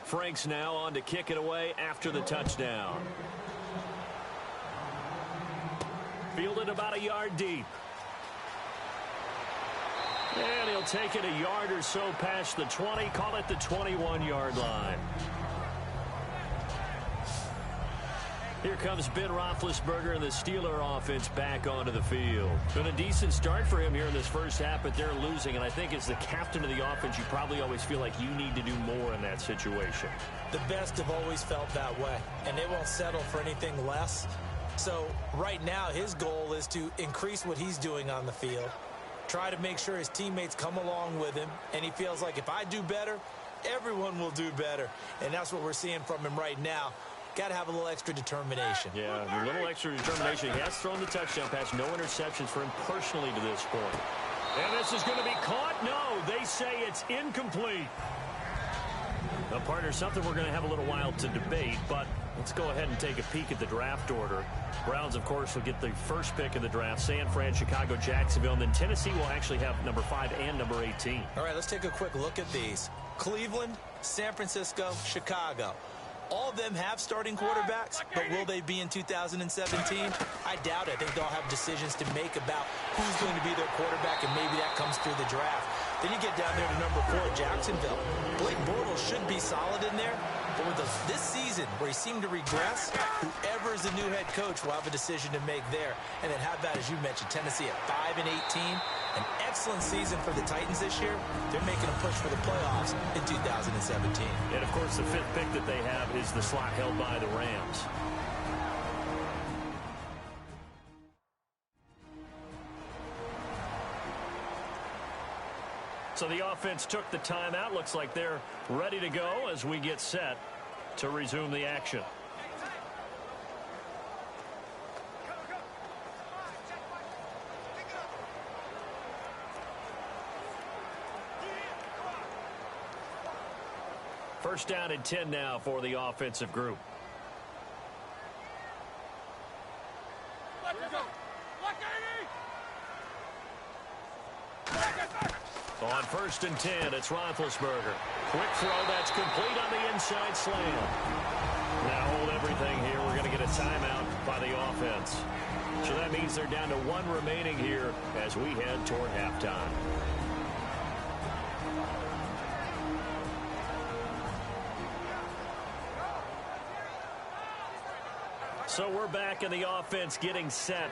Franks now on to kick it away after the touchdown. Fielded about a yard deep. And he'll take it a yard or so past the 20, call it the 21-yard line. Here comes Ben Roethlisberger and the Steeler offense back onto the field. Been a decent start for him here in this first half, but they're losing. And I think as the captain of the offense, you probably always feel like you need to do more in that situation. The best have always felt that way, and they won't settle for anything less. So right now, his goal is to increase what he's doing on the field, try to make sure his teammates come along with him, and he feels like if I do better, everyone will do better. And that's what we're seeing from him right now. Got to have a little extra determination. Yeah, a little extra determination. He has thrown the touchdown pass. No interceptions for him personally to this point. And this is going to be caught. No, they say it's incomplete. Now, partner, something we're going to have a little while to debate, but let's go ahead and take a peek at the draft order. Browns, of course, will get the first pick of the draft. San Fran, Chicago, Jacksonville, and then Tennessee will actually have number 5 and number 18. All right, let's take a quick look at these. Cleveland, San Francisco, Chicago. All of them have starting quarterbacks, but will they be in 2017? I doubt it. I think they'll have decisions to make about who's going to be their quarterback, and maybe that comes through the draft. Then you get down there to number 4, Jacksonville. Blake Bortles should be solid in there, but with this season where he seemed to regress, whoever is the new head coach will have a decision to make there. And then how about, as you mentioned, Tennessee at 5 and 18? An excellent season for the Titans this year. They're making a push for the playoffs in 2017. And, of course, the 5th pick that they have is the slot held by the Rams. So the offense took the timeout. Looks like they're ready to go as we get set to resume the action. First down and 10 now for the offensive group. On first and 10, it's Roethlisberger. Quick throw, that's complete on the inside slam. Now hold everything here. We're going to get a timeout by the offense. So that means they're down to 1 remaining here as we head toward halftime. So we're back in the offense getting set.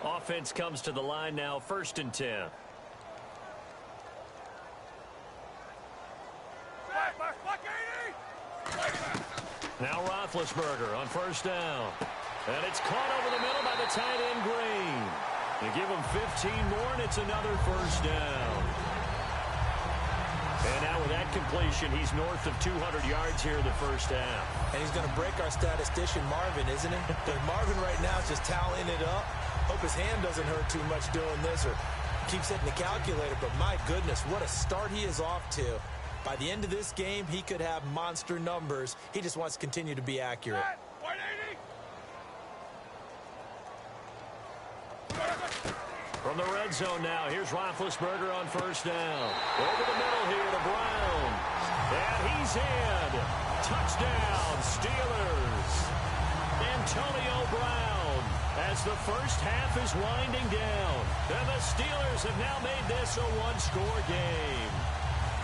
Offense comes to the line now, first and 10. Now Roethlisberger on first down. And it's caught over the middle by the tight end Green. They give him 15 more, and it's another first down. And now with that completion, he's north of 200 yards here in the first half. And he's going to break our statistician Marvin, isn't he? But Marvin right now is just tallying it up. Hope his hand doesn't hurt too much doing this or keeps hitting the calculator. But my goodness, what a start he is off to. By the end of this game, he could have monster numbers. He just wants to continue to be accurate. From the red zone now, here's Roethlisberger on first down. Over the middle here to Brown. And he's in. Touchdown, Steelers. Antonio Brown. As the first half is winding down, and the Steelers have now made this a one-score game.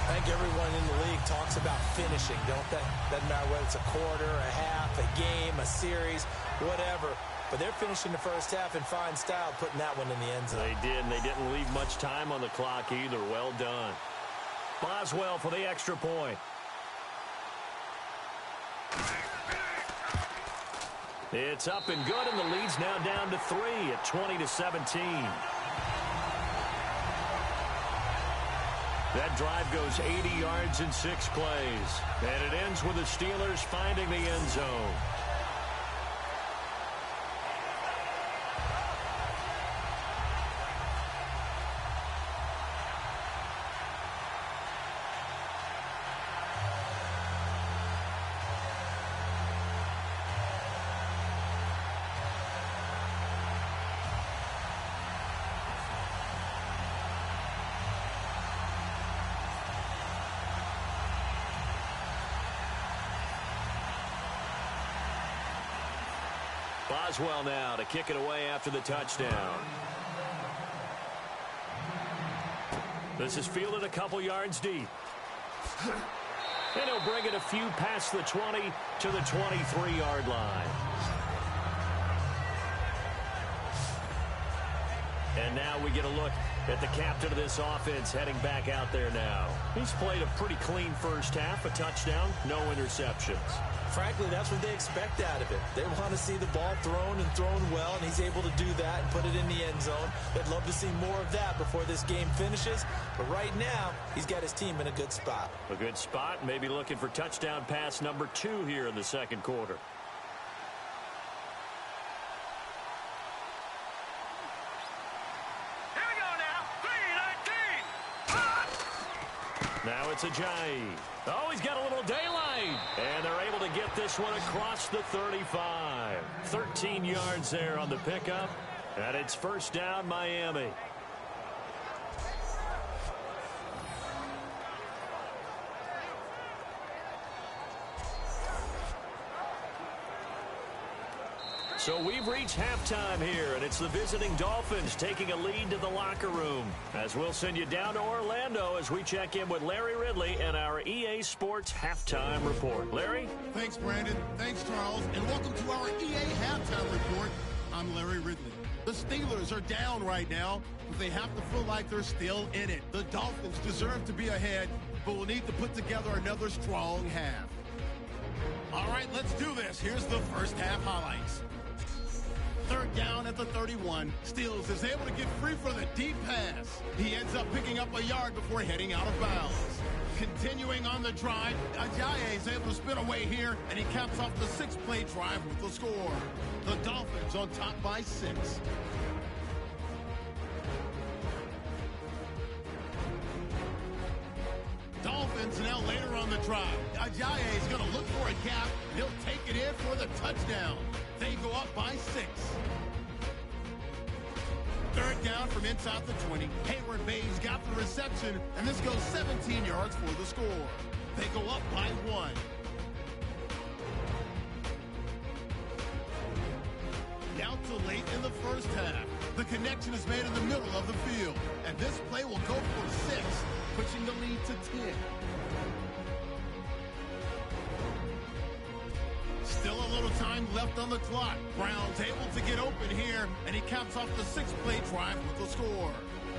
I think everyone in the league talks about finishing, don't they? Doesn't matter whether it's a quarter, a half, a game, a series, whatever. But they're finishing the first half in fine style, putting that one in the end zone. They did, and they didn't leave much time on the clock either. Well done. Boswell for the extra point. It's up and good, and the lead's now down to 3 at 20-17. That drive goes 80 yards in 6 plays, and it ends with the Steelers finding the end zone. Boswell now to kick it away after the touchdown. This is fielded a couple yards deep. And he'll bring it a few past the 20 to the 23-yard line. And now we get a look at the captain of this offense heading back out there now. He's played a pretty clean first half, a touchdown, no interceptions. Frankly, that's what they expect out of it. They want to see the ball thrown and thrown well, and he's able to do that and put it in the end zone. They'd love to see more of that before this game finishes. But right now, he's got his team in a good spot. A good spot, maybe looking for touchdown pass number 2 here in the second quarter. Now it's Ajayi. Oh, he's got a little daylight. And they're able to get this one across the 35. 13 yards there on the pickup. And it's first down, Miami. So we've reached halftime here, and it's the visiting Dolphins taking a lead to the locker room. As we'll send you down to Orlando as we check in with Larry Ridley and our EA Sports Halftime Report. Larry? Thanks, Brandon. Thanks, Charles. And welcome to our EA Halftime Report. I'm Larry Ridley. The Steelers are down right now, but they have to feel like they're still in it. The Dolphins deserve to be ahead, but will need to put together another strong half. All right, let's do this. Here's the first half highlights. Third down at the 31. Steele is able to get free for the deep pass. He ends up picking up a yard before heading out of bounds. Continuing on the drive, Ajayi is able to spin away here, and he caps off the 6-play drive with the score. The Dolphins on top by 6. Dolphins now later on the drive. Ajayi is going to look for a gap. He'll take it in for the touchdown. They go up by 6. Third down from inside the 20. Hayward Bays got the reception, and this goes 17 yards for the score. They go up by 1. Now to late in the first half. The connection is made in the middle of the field, and this play will go for 6, pushing the lead to 10. Still a little time left on the clock. Brown's able to get open here, and he caps off the 6-play drive with the score.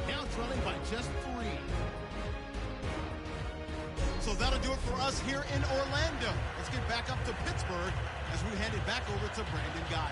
Now trailing by just 3. So that'll do it for us here in Orlando. Let's get back up to Pittsburgh as we hand it back over to Brandon Gott.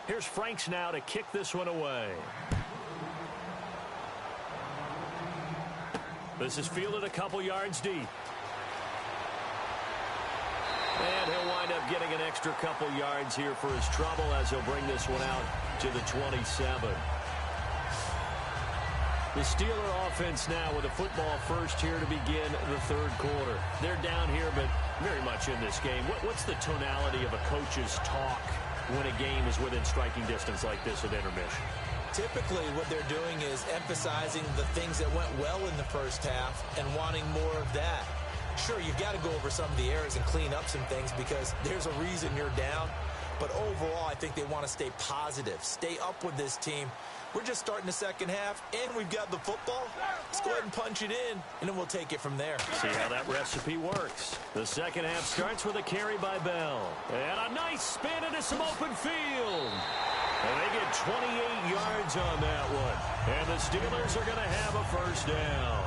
Here's Franks now to kick this one away. This is fielded a couple yards deep. And he'll wind up getting an extra couple yards here for his trouble as he'll bring this one out to the 27. The Steeler offense now with a football first here to begin the third quarter. They're down here, but very much in this game. What's the tonality of a coach's talk when a game is within striking distance like this at intermission? Typically, what they're doing is emphasizing the things that went well in the first half and wanting more of that. Sure, you've got to go over some of the errors and clean up some things because there's a reason you're down. But overall, I think they want to stay positive, stay up with this team. We're just starting the second half, and we've got the football. Let's go ahead and punch it in, and then we'll take it from there. See how that recipe works. The second half starts with a carry by Bell. And a nice spin into some open field. And they get 28 yards on that one. And the Steelers are going to have a first down.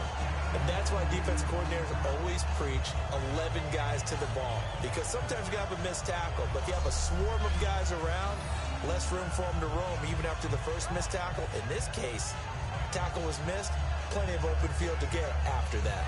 And that's why defense coordinators always preach 11 guys to the ball. Because sometimes you have a missed tackle, but if you have a swarm of guys around, less room for them to roam even after the first missed tackle. In this case, tackle was missed, plenty of open field to get after that.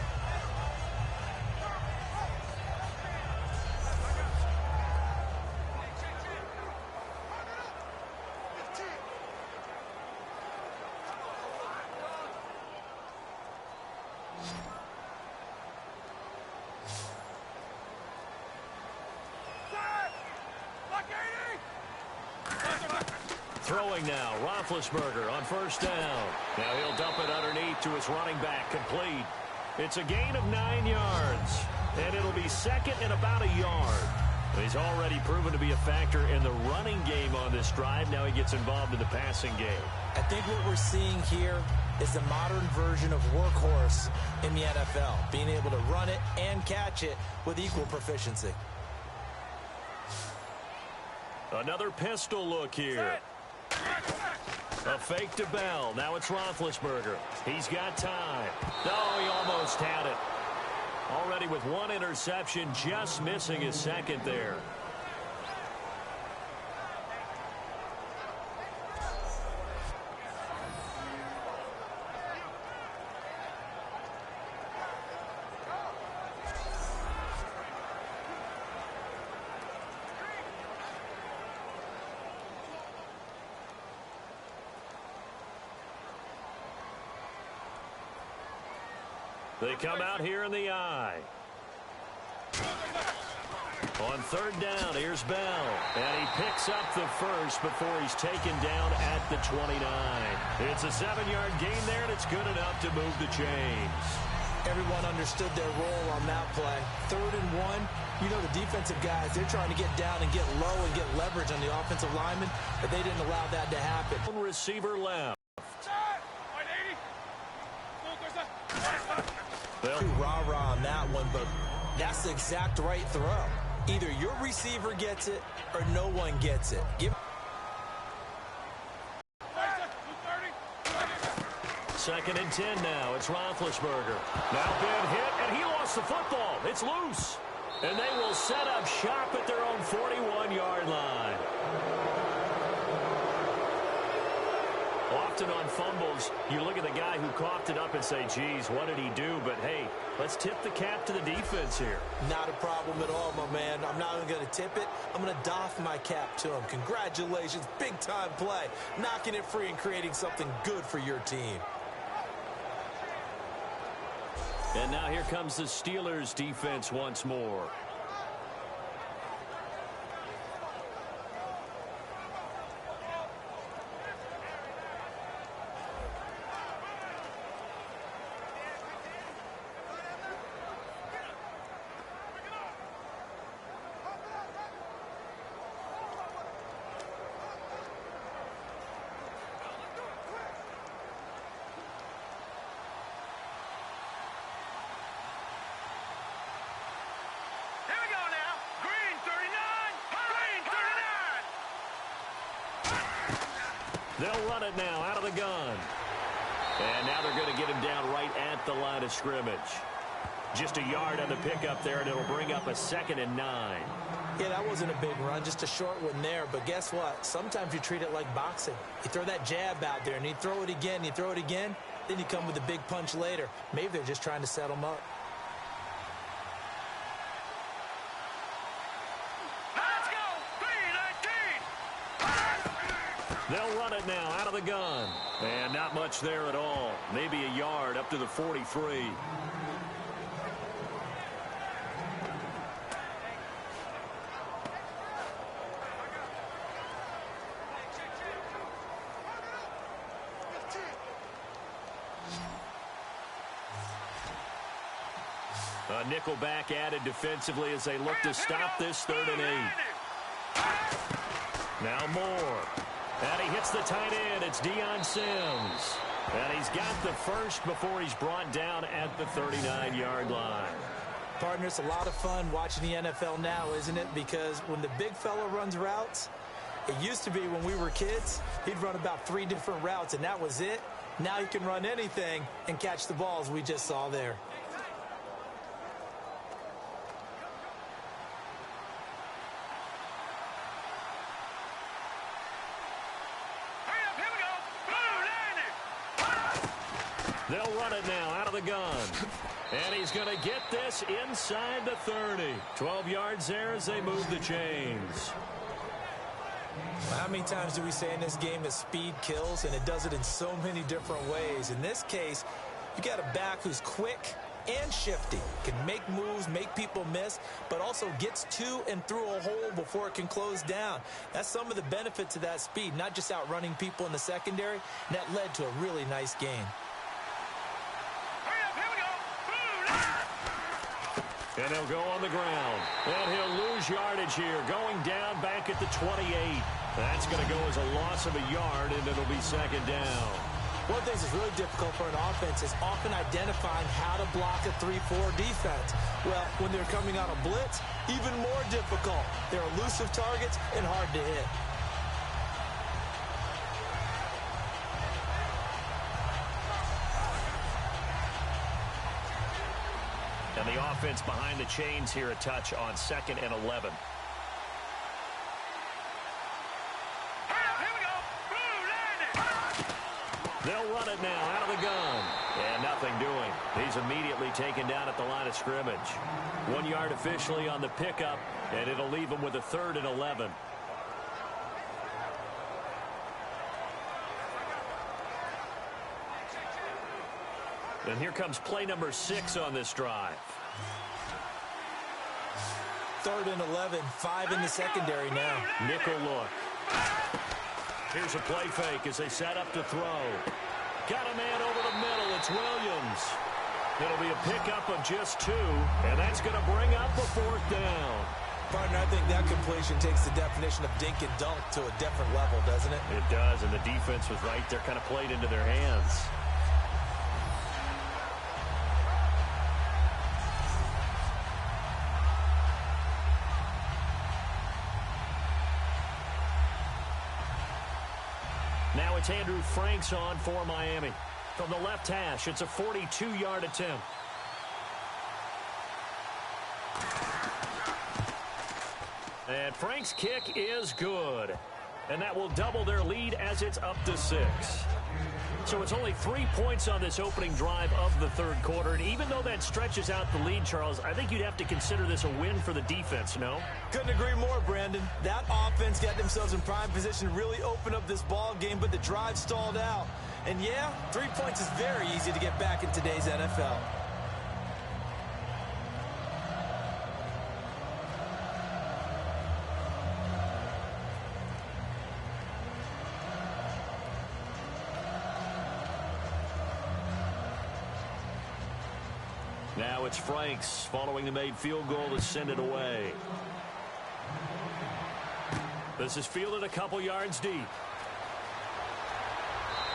Throwing now, Roethlisberger on first down. Now he'll dump it underneath to his running back, complete. It's a gain of 9 yards, and it'll be second and about a yard. He's already proven to be a factor in the running game on this drive. Now he gets involved in the passing game. I think what we're seeing here is the modern version of workhorse in the NFL, being able to run it and catch it with equal proficiency. Another pistol look here. A fake to Bell. Now it's Roethlisberger. He's got time. No, he almost had it. Already with one interception, just missing his second there. They come out here in the I. On third down, here's Bell. And he picks up the first before he's taken down at the 29. It's a 7-yard gain there, and it's good enough to move the chains. Everyone understood their role on that play. 3rd and 1, you know the defensive guys, they're trying to get down and get low and get leverage on the offensive lineman, but they didn't allow that to happen. One receiver left. Too rah-rah on that one, but that's the exact right throw. Either your receiver gets it or no one gets it. Second and 10 now. It's Roethlisberger. Now been hit, and he lost the football. It's loose. And they will set up shop at their own 41-yard line. Often on fumbles, you look at the guy who coughed it up and say, geez, what did he do? But, hey, let's tip the cap to the defense here. Not a problem at all, my man. I'm not even going to tip it. I'm going to doff my cap to him. Congratulations. Big-time play. Knocking it free and creating something good for your team. And now here comes the Steelers' defense once more. They'll run it now out of the gun. And now they're going to get him down right at the line of scrimmage. Just a yard on the pickup there, and it'll bring up a 2nd and 9. Yeah, that wasn't a big run, just a short one there. But guess what? Sometimes you treat it like boxing. You throw that jab out there, and you throw it again, then you come with a big punch later. Maybe they're just trying to set him up. They'll run it now out of the gun. And not much there at all. Maybe a yard up to the 43. A nickel back added defensively as they look to stop this 3rd and 8. Now Moore. And he hits the tight end. It's Deion Sims. And he's got the first before he's brought down at the 39-yard line. Partner, it's a lot of fun watching the NFL now, isn't it? Because when the big fella runs routes, it used to be when we were kids, he'd run about 3 different routes, and that was it. Now he can run anything and catch the balls we just saw there. They'll run it now out of the gun. And he's going to get this inside the 30. 12 yards there as they move the chains. Well, how many times do we say in this game that speed kills, and it does it in so many different ways? In this case, You got a back who's quick and shifty, can make moves, make people miss, but also gets to and through a hole before it can close down. That's some of the benefits of that speed, not just outrunning people in the secondary, and that led to a really nice game. And they'll go on the ground. And he'll lose yardage here, going down back at the 28. That's going to go as a loss of a yard, and it'll be second down. One of the things that's really difficult for an offense is often identifying how to block a 3-4 defense. Well, when they're coming out of blitz, even more difficult. They're elusive targets and hard to hit. And the offense behind the chains here a touch on 2nd and 11. They'll run it now out of the gun. And nothing doing. He's immediately taken down at the line of scrimmage. 1 yard officially on the pickup, and it'll leave him with a 3rd and 11. And here comes play number 6 on this drive. 3rd and 11, 5 in the secondary now. Nickel look. Here's a play fake as they set up to throw. Got a man over the middle. It's Williams. It'll be a pickup of just 2, and that's going to bring up the 4th down. Partner, I think that completion takes the definition of dink and dunk to a different level, doesn't it? It does, and the defense was right there, kind of played into their hands. Now it's Andrew Franks on for Miami. From the left hash, it's a 42-yard attempt. And Frank's kick is good. And that will double their lead as it's up to 6. So it's only 3 points on this opening drive of the 3rd quarter. And even though that stretches out the lead, Charles, I think you'd have to consider this a win for the defense, no? Couldn't agree more, Brandon. That offense got themselves in prime position to really open up this ball game, but the drive stalled out. And yeah, 3 points is very easy to get back in today's NFL. Now it's Franks following the made field goal to send it away. This is fielded a couple yards deep.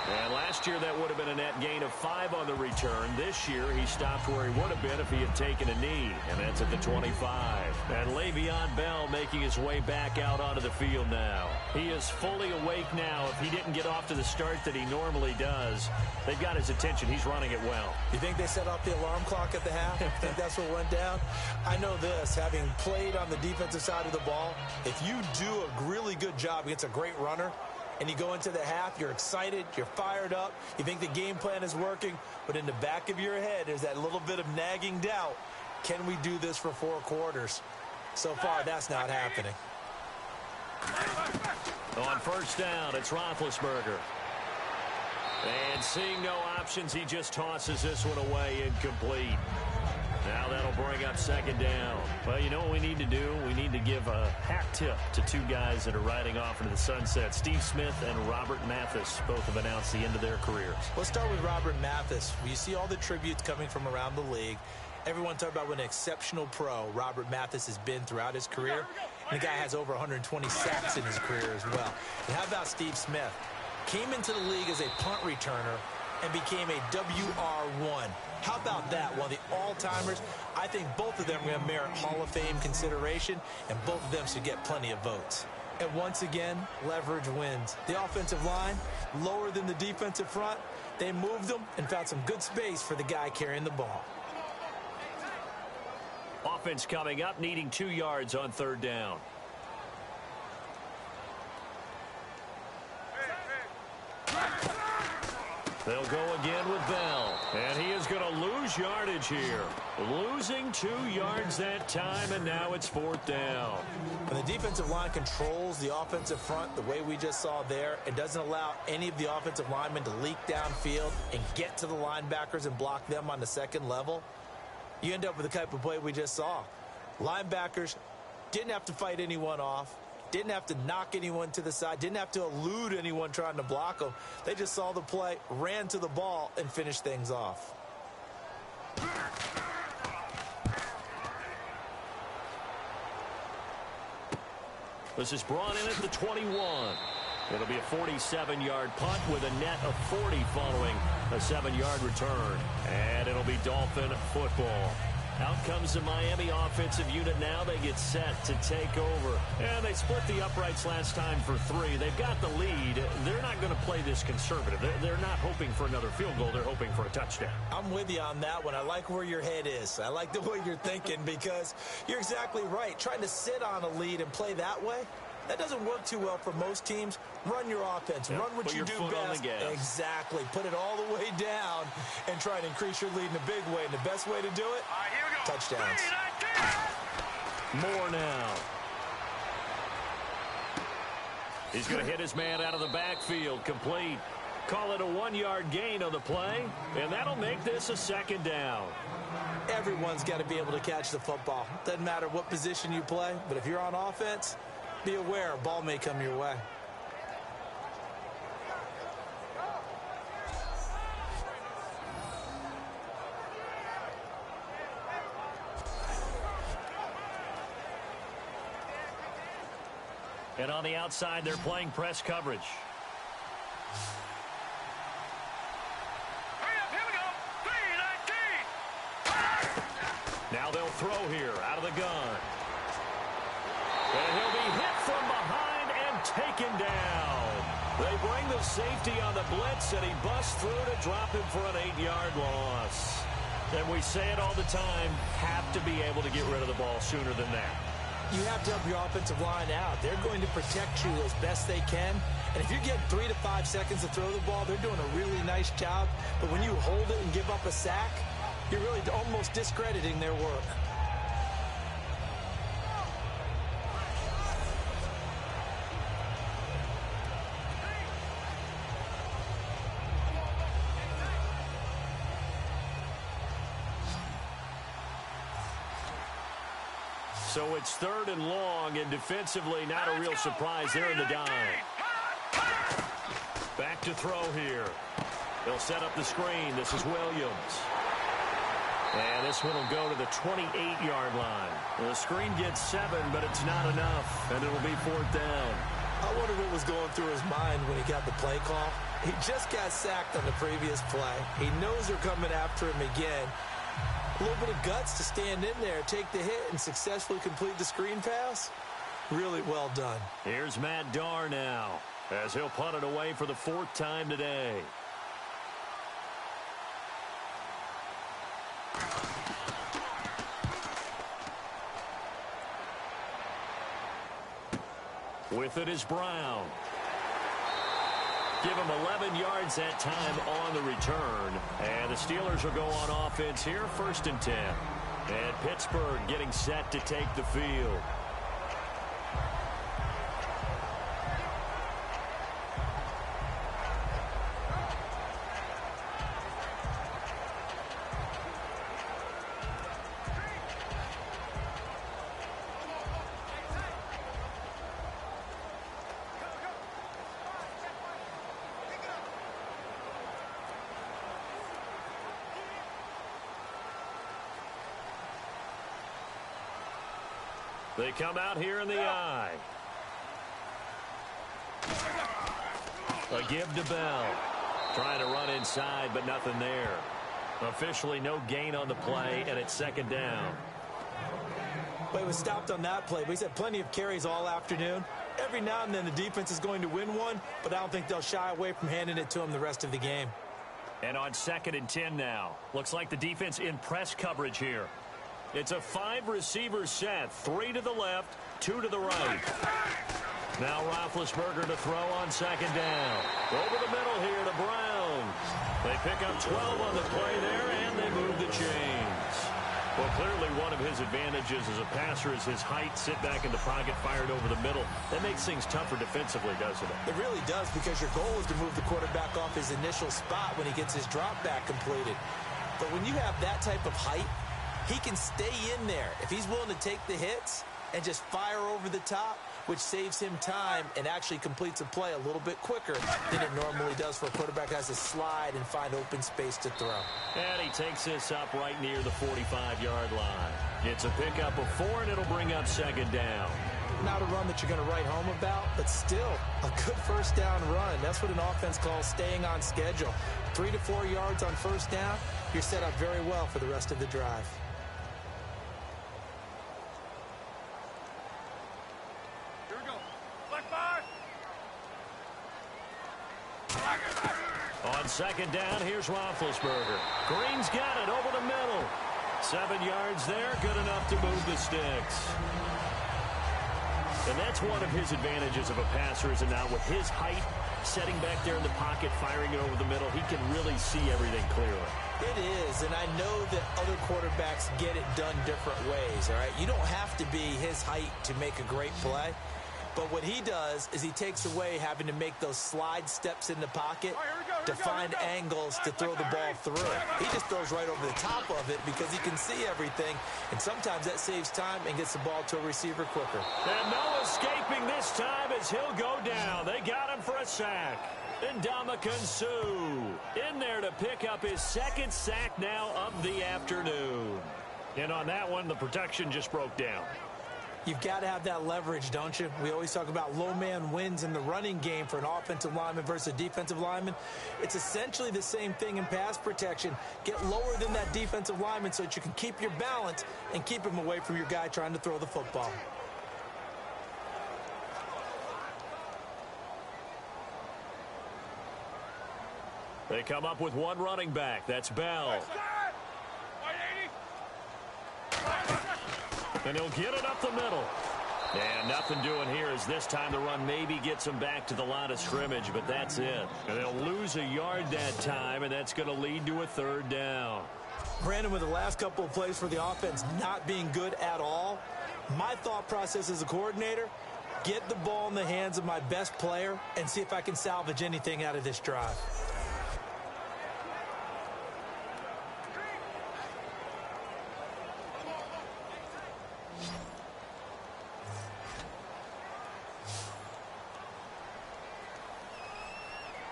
And last year that would have been a net gain of 5 on the return. This year he stopped where he would have been if he had taken a knee. And that's at the 25. And Le'Veon Bell making his way back out onto the field now. He is fully awake now. If he didn't get off to the start that he normally does, they've got his attention. He's running it well. You think they set off the alarm clock at the half? You think that's what went down? I know this, having played on the defensive side of the ball, if you do a really good job against a great runner, and you go into the half, you're excited, you're fired up, you think the game plan is working, but in the back of your head, there's that little bit of nagging doubt. Can we do this for 4 quarters? So far, that's not happening. On 1st down, it's Roethlisberger. And seeing no options, he just tosses this one away, incomplete. Now that'll bring up 2nd down. Well, you know what we need to do? We need to give a hat tip to 2 guys that are riding off into the sunset. Steve Smith and Robert Mathis both have announced the end of their careers. Let's start with Robert Mathis. You see all the tributes coming from around the league. Everyone talking about what an exceptional pro Robert Mathis has been throughout his career. And the guy has over 120 sacks in his career as well. And how about Steve Smith? Came into the league as a punt returner and became a WR1. How about that? One of the all-timers. I think both of them are going to merit Hall of Fame consideration, and both of them should get plenty of votes. And once again, leverage wins. The offensive line, lower than the defensive front. They moved them and found some good space for the guy carrying the ball. Offense coming up, needing 2 yards on 3rd down. They'll go again with Bell. And he is going to lose lose yardage here. Losing 2 yards that time, and now it's 4th down. When the defensive line controls the offensive front the way we just saw there, it doesn't allow any of the offensive linemen to leak downfield and get to the linebackers and block them on the second level. You end up with the type of play we just saw. Linebackers didn't have to fight anyone off, didn't have to knock anyone to the side, didn't have to elude anyone trying to block them. They just saw the play, ran to the ball, and finished things off. This is brought in at the 21. It'll be a 47-yard punt with a net of 40 following a 7-yard return. And it'll be Dolphin football. Out comes the Miami offensive unit now. They get set to take over. And they split the uprights last time for 3. They've got the lead. They're not going to play this conservative. They're not hoping for another field goal. They're hoping for a touchdown. I'm with you on that one. I like where your head is. I like the way you're thinking because you're exactly right. Trying to sit on a lead and play that way, that doesn't work too well for most teams. Run your offense. Yep. Run what you do best. Exactly. Put it all the way down and try to increase your lead in a big way. And the best way to do it, touchdowns. More now. He's going to hit his man out of the backfield. Complete. Call it a 1-yard gain on the play. And that'll make this a 2nd down. Everyone's got to be able to catch the football. Doesn't matter what position you play. But if you're on offense, be aware, a ball may come your way. And on the outside, they're playing press coverage. Hurry up, here we go. 3-19. Now they'll throw here out of the gun. And he'll be hit from behind and taken down. They bring the safety on the blitz, and he busts through to drop him for an 8-yard loss. And we say it all the time, have to be able to get rid of the ball sooner than that. You have to help your offensive line out. They're going to protect you as best they can. And if you get 3 to 5 seconds to throw the ball, they're doing a really nice job. But when you hold it and give up a sack, you're really almost discrediting their work. So it's 3rd and long, and defensively not a real surprise there in the dime. Back to throw here. They'll set up the screen. This is Williams. And this one will go to the 28-yard line. The screen gets 7, but it's not enough, and it'll be 4th down. I wonder what was going through his mind when he got the play call. He just got sacked on the previous play. He knows they're coming after him again. A little bit of guts to stand in there, take the hit, and successfully complete the screen pass. Really well done. Here's Matt Darr now, as he'll punt it away for the 4th time today. With it is Brown. Give him 11 yards that time on the return. And the Steelers will go on offense here, 1st and 10. And Pittsburgh getting set to take the field. They come out here in the eye. A give to Bell. Trying to run inside, but nothing there. Officially no gain on the play, and it's 2nd down. But he was stopped on that play. But he's had plenty of carries all afternoon. Every now and then the defense is going to win one, but I don't think they'll shy away from handing it to him the rest of the game. And on 2nd and 10 now. Looks like the defense in press coverage here. It's a 5-receiver set. 3 to the left, 2 to the right. Now Roethlisberger to throw on 2nd down. Over the middle here to Brown. They pick up 12 on the play there, and they move the chains. Well, clearly one of his advantages as a passer is his height. Sit back in the pocket, fired over the middle. That makes things tougher defensively, doesn't it? It really does, because your goal is to move the quarterback off his initial spot when he gets his drop back completed. But when you have that type of height, he can stay in there. If he's willing to take the hits and just fire over the top, which saves him time and actually completes a play a little bit quicker than it normally does for a quarterback who has to slide and find open space to throw. And he takes this up right near the 45-yard line. It's a pickup of 4, and it'll bring up second down. Not a run that you're going to write home about, but still a good first down run. That's what an offense calls staying on schedule. 3 to 4 yards on first down, you're set up very well for the rest of the drive. On second down, here's Roethlisberger. Green's got it over the middle. 7 yards there, good enough to move the sticks. And that's one of his advantages of a passer, is now with his height, setting back there in the pocket, firing it over the middle, he can really see everything clearly. It is, and I know that other quarterbacks get it done different ways, all right? You don't have to be his height to make a great play. But what he does is he takes away having to make those slide steps in the pocket to find angles to throw the ball through. He just throws right over the top of it because he can see everything, and sometimes that saves time and gets the ball to a receiver quicker. And no escaping this time as he'll go down. They got him for a sack. And Ndamukong Suh in there to pick up his second sack now of the afternoon. And on that one, the protection just broke down. You've got to have that leverage, don't you? We always talk about low man wins in the running game for an offensive lineman versus a defensive lineman. It's essentially the same thing in pass protection. Get lower than that defensive lineman so that you can keep your balance and keep him away from your guy trying to throw the football. They come up with one running back. That's Bell. And he'll get it up the middle. And nothing doing here as this time the run maybe gets him back to the line of scrimmage, but that's it. And they'll lose a yard that time, and that's going to lead to a third down. Brandon, with the last couple of plays for the offense not being good at all, my thought process as a coordinator, get the ball in the hands of my best player and see if I can salvage anything out of this drive.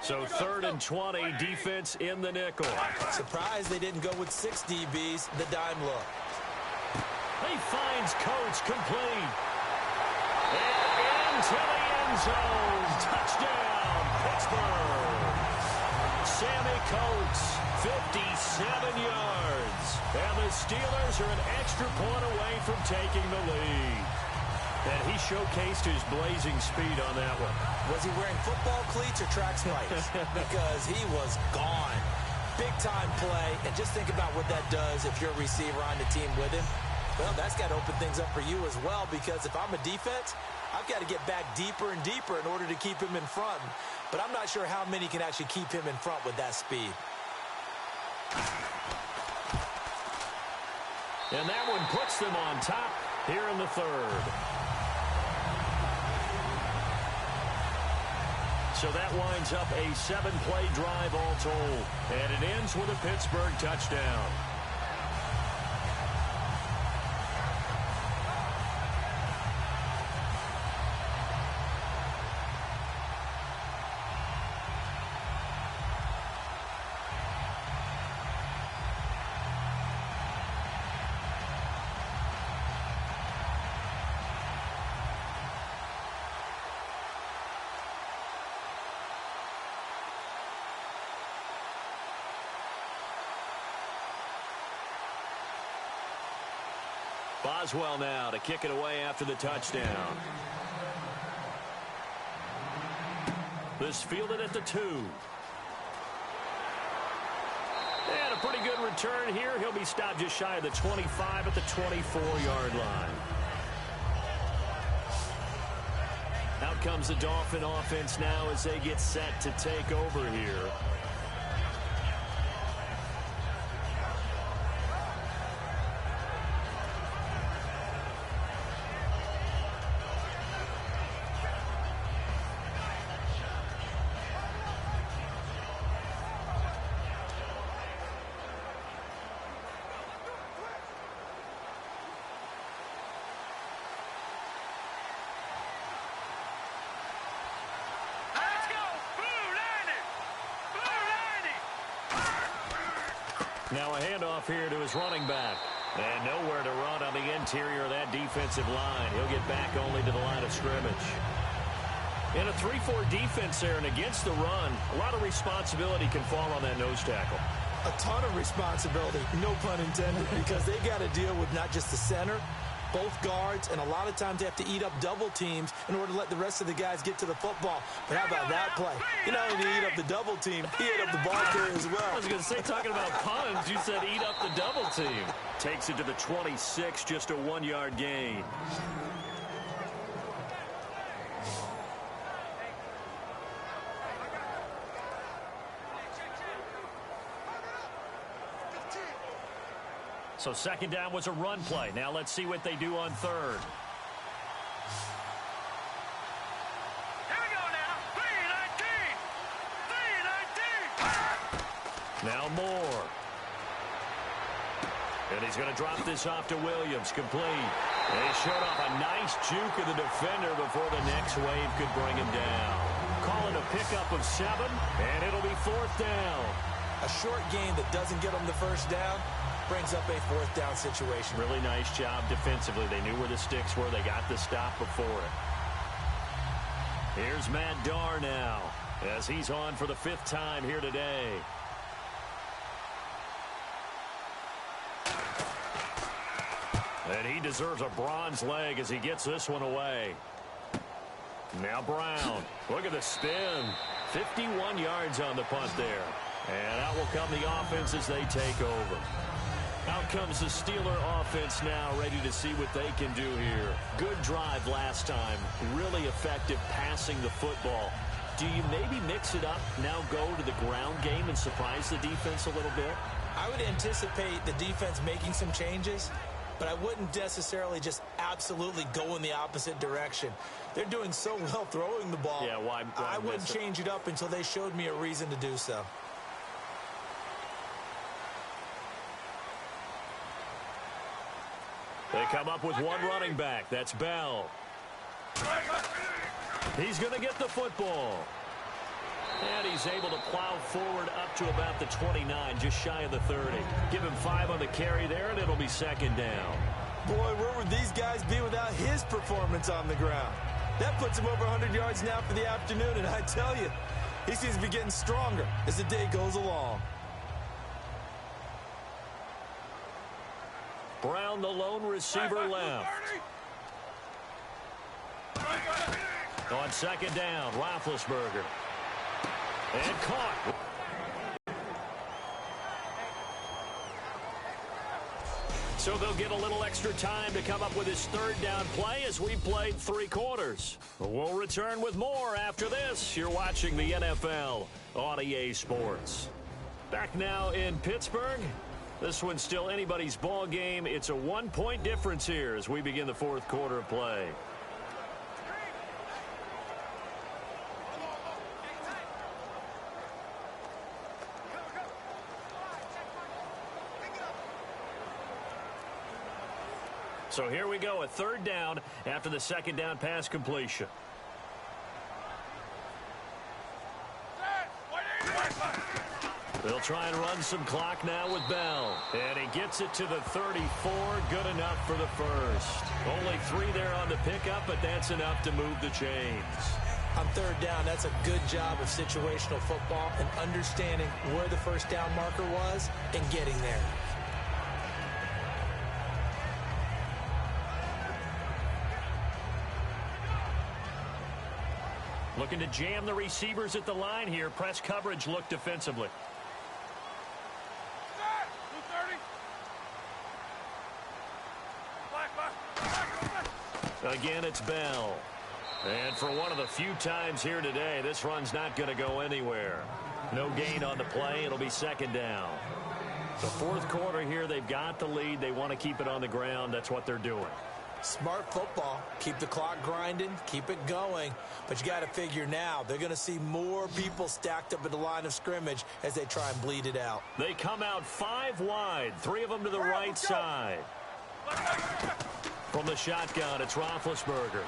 So 3rd and 20, defense in the nickel. Surprised they didn't go with 6 DBs, the dime look. He finds Coates complete. And into the end zone. Touchdown, Pittsburgh. Sammy Coates, 57 yards. And the Steelers are an extra point away from taking the lead. And he showcased his blazing speed on that one. Was he wearing football cleats or track spikes? Because he was gone. Big-time play. And just think about what that does if you're a receiver on the team with him. Well, that's got to open things up for you as well, because if I'm a defense, I've got to get back deeper and deeper in order to keep him in front. But I'm not sure how many can actually keep him in front with that speed. And that one puts them on top here in the 3rd. So that winds up a 7-play drive all told. And it ends with a Pittsburgh touchdown. Boswell now to kick it away after the touchdown. This fielded at the 2. And a pretty good return here. He'll be stopped just shy of the 25 at the 24-yard line. Out comes the Dolphin offense now as they get set to take over here. Now a handoff here to his running back. And nowhere to run on the interior of that defensive line. He'll get back only to the line of scrimmage. In a 3-4 defense there and against the run, a lot of responsibility can fall on that nose tackle. A ton of responsibility, no pun intended, because they got to deal with not just the center, both guards, and a lot of times they have to eat up double teams in order to let the rest of the guys get to the football. But how about that play? You not only eat up the double team, he ate up the ball carrier as well. I was going to say, talking about puns, you said eat up the double team. Takes it to the 26, just a 1-yard gain. So second down was a run play. Now let's see what they do on third. Here we go now. 3-19. Now Moore. And he's going to drop this off to Williams. Complete. And he showed off a nice juke of the defender before the next wave could bring him down. Call it a pickup of 7, and it'll be 4th down. A short game that doesn't get them the first down brings up a 4th down situation. Really nice job defensively. They knew where the sticks were. They got the stop before it. Here's Matt Darr now as he's on for the 5th time here today. And he deserves a bronze leg as he gets this one away. Now Brown. Look at the spin. 51 yards on the punt there. And out will come the offense as they take over. Out comes the Steeler offense now, ready to see what they can do here. Good drive last time. Really effective passing the football. Do you maybe mix it up, now go to the ground game and surprise the defense a little bit? I would anticipate the defense making some changes, but I wouldn't necessarily just absolutely go in the opposite direction. They're doing so well throwing the ball. Yeah, why I wouldn't change it up until they showed me a reason to do so. They come up with one running back. That's Bell. He's going to get the football. And he's able to plow forward up to about the 29, just shy of the 30. Give him 5 on the carry there, and it'll be 2nd down. Boy, where would these guys be without his performance on the ground? That puts him over 100 yards now for the afternoon, and I tell you, he seems to be getting stronger as the day goes along. Brown, the lone receiver, left. On 2nd down, Roethlisberger. And caught. So they'll get a little extra time to come up with his 3rd down play as we played 3 quarters. We'll return with more after this. You're watching the NFL on EA Sports. Back now in Pittsburgh. This one's still anybody's ball game. It's a 1-point difference here as we begin the 4th quarter of play. So here we go, a 3rd down after the 2nd down pass completion. They'll try and run some clock now with Bell. And he gets it to the 34. Good enough for the 1st. Only 3 there on the pickup, but that's enough to move the chains. On 3rd down, that's a good job of situational football and understanding where the 1st down marker was and getting there. Looking to jam the receivers at the line here. Press coverage look defensively. Again, it's Bell. And for one of the few times here today, this run's not going to go anywhere. No gain on the play. It'll be 2nd down. The 4th quarter here, they've got the lead. They want to keep it on the ground. That's what they're doing. Smart football. Keep the clock grinding. Keep it going. But you got to figure now, they're going to see more people stacked up at the line of scrimmage as they try and bleed it out. They come out 5 wide. 3 of them to the right side. From the shotgun, it's Roethlisberger.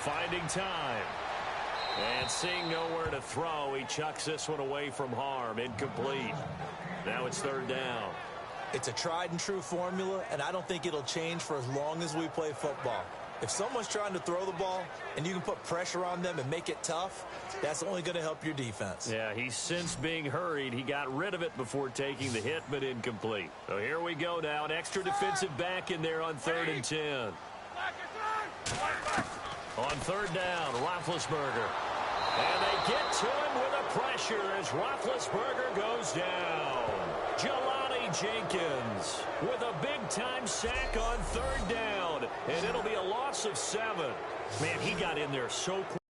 Finding time. And seeing nowhere to throw, he chucks this one away from harm. Incomplete. Now it's 3rd down. It's a tried-and-true formula, and I don't think it'll change for as long as we play football. If someone's trying to throw the ball and you can put pressure on them and make it tough, that's only going to help your defense. Yeah, he's since being hurried. He got rid of it before taking the hit, but incomplete. So here we go now. An extra defensive back in there on 3rd and 10. On 3rd down, Roethlisberger. And they get to him with a pressure as Roethlisberger goes down. Jenkins with a big-time sack on 3rd down, and it'll be a loss of 7. Man, he got in there so quick.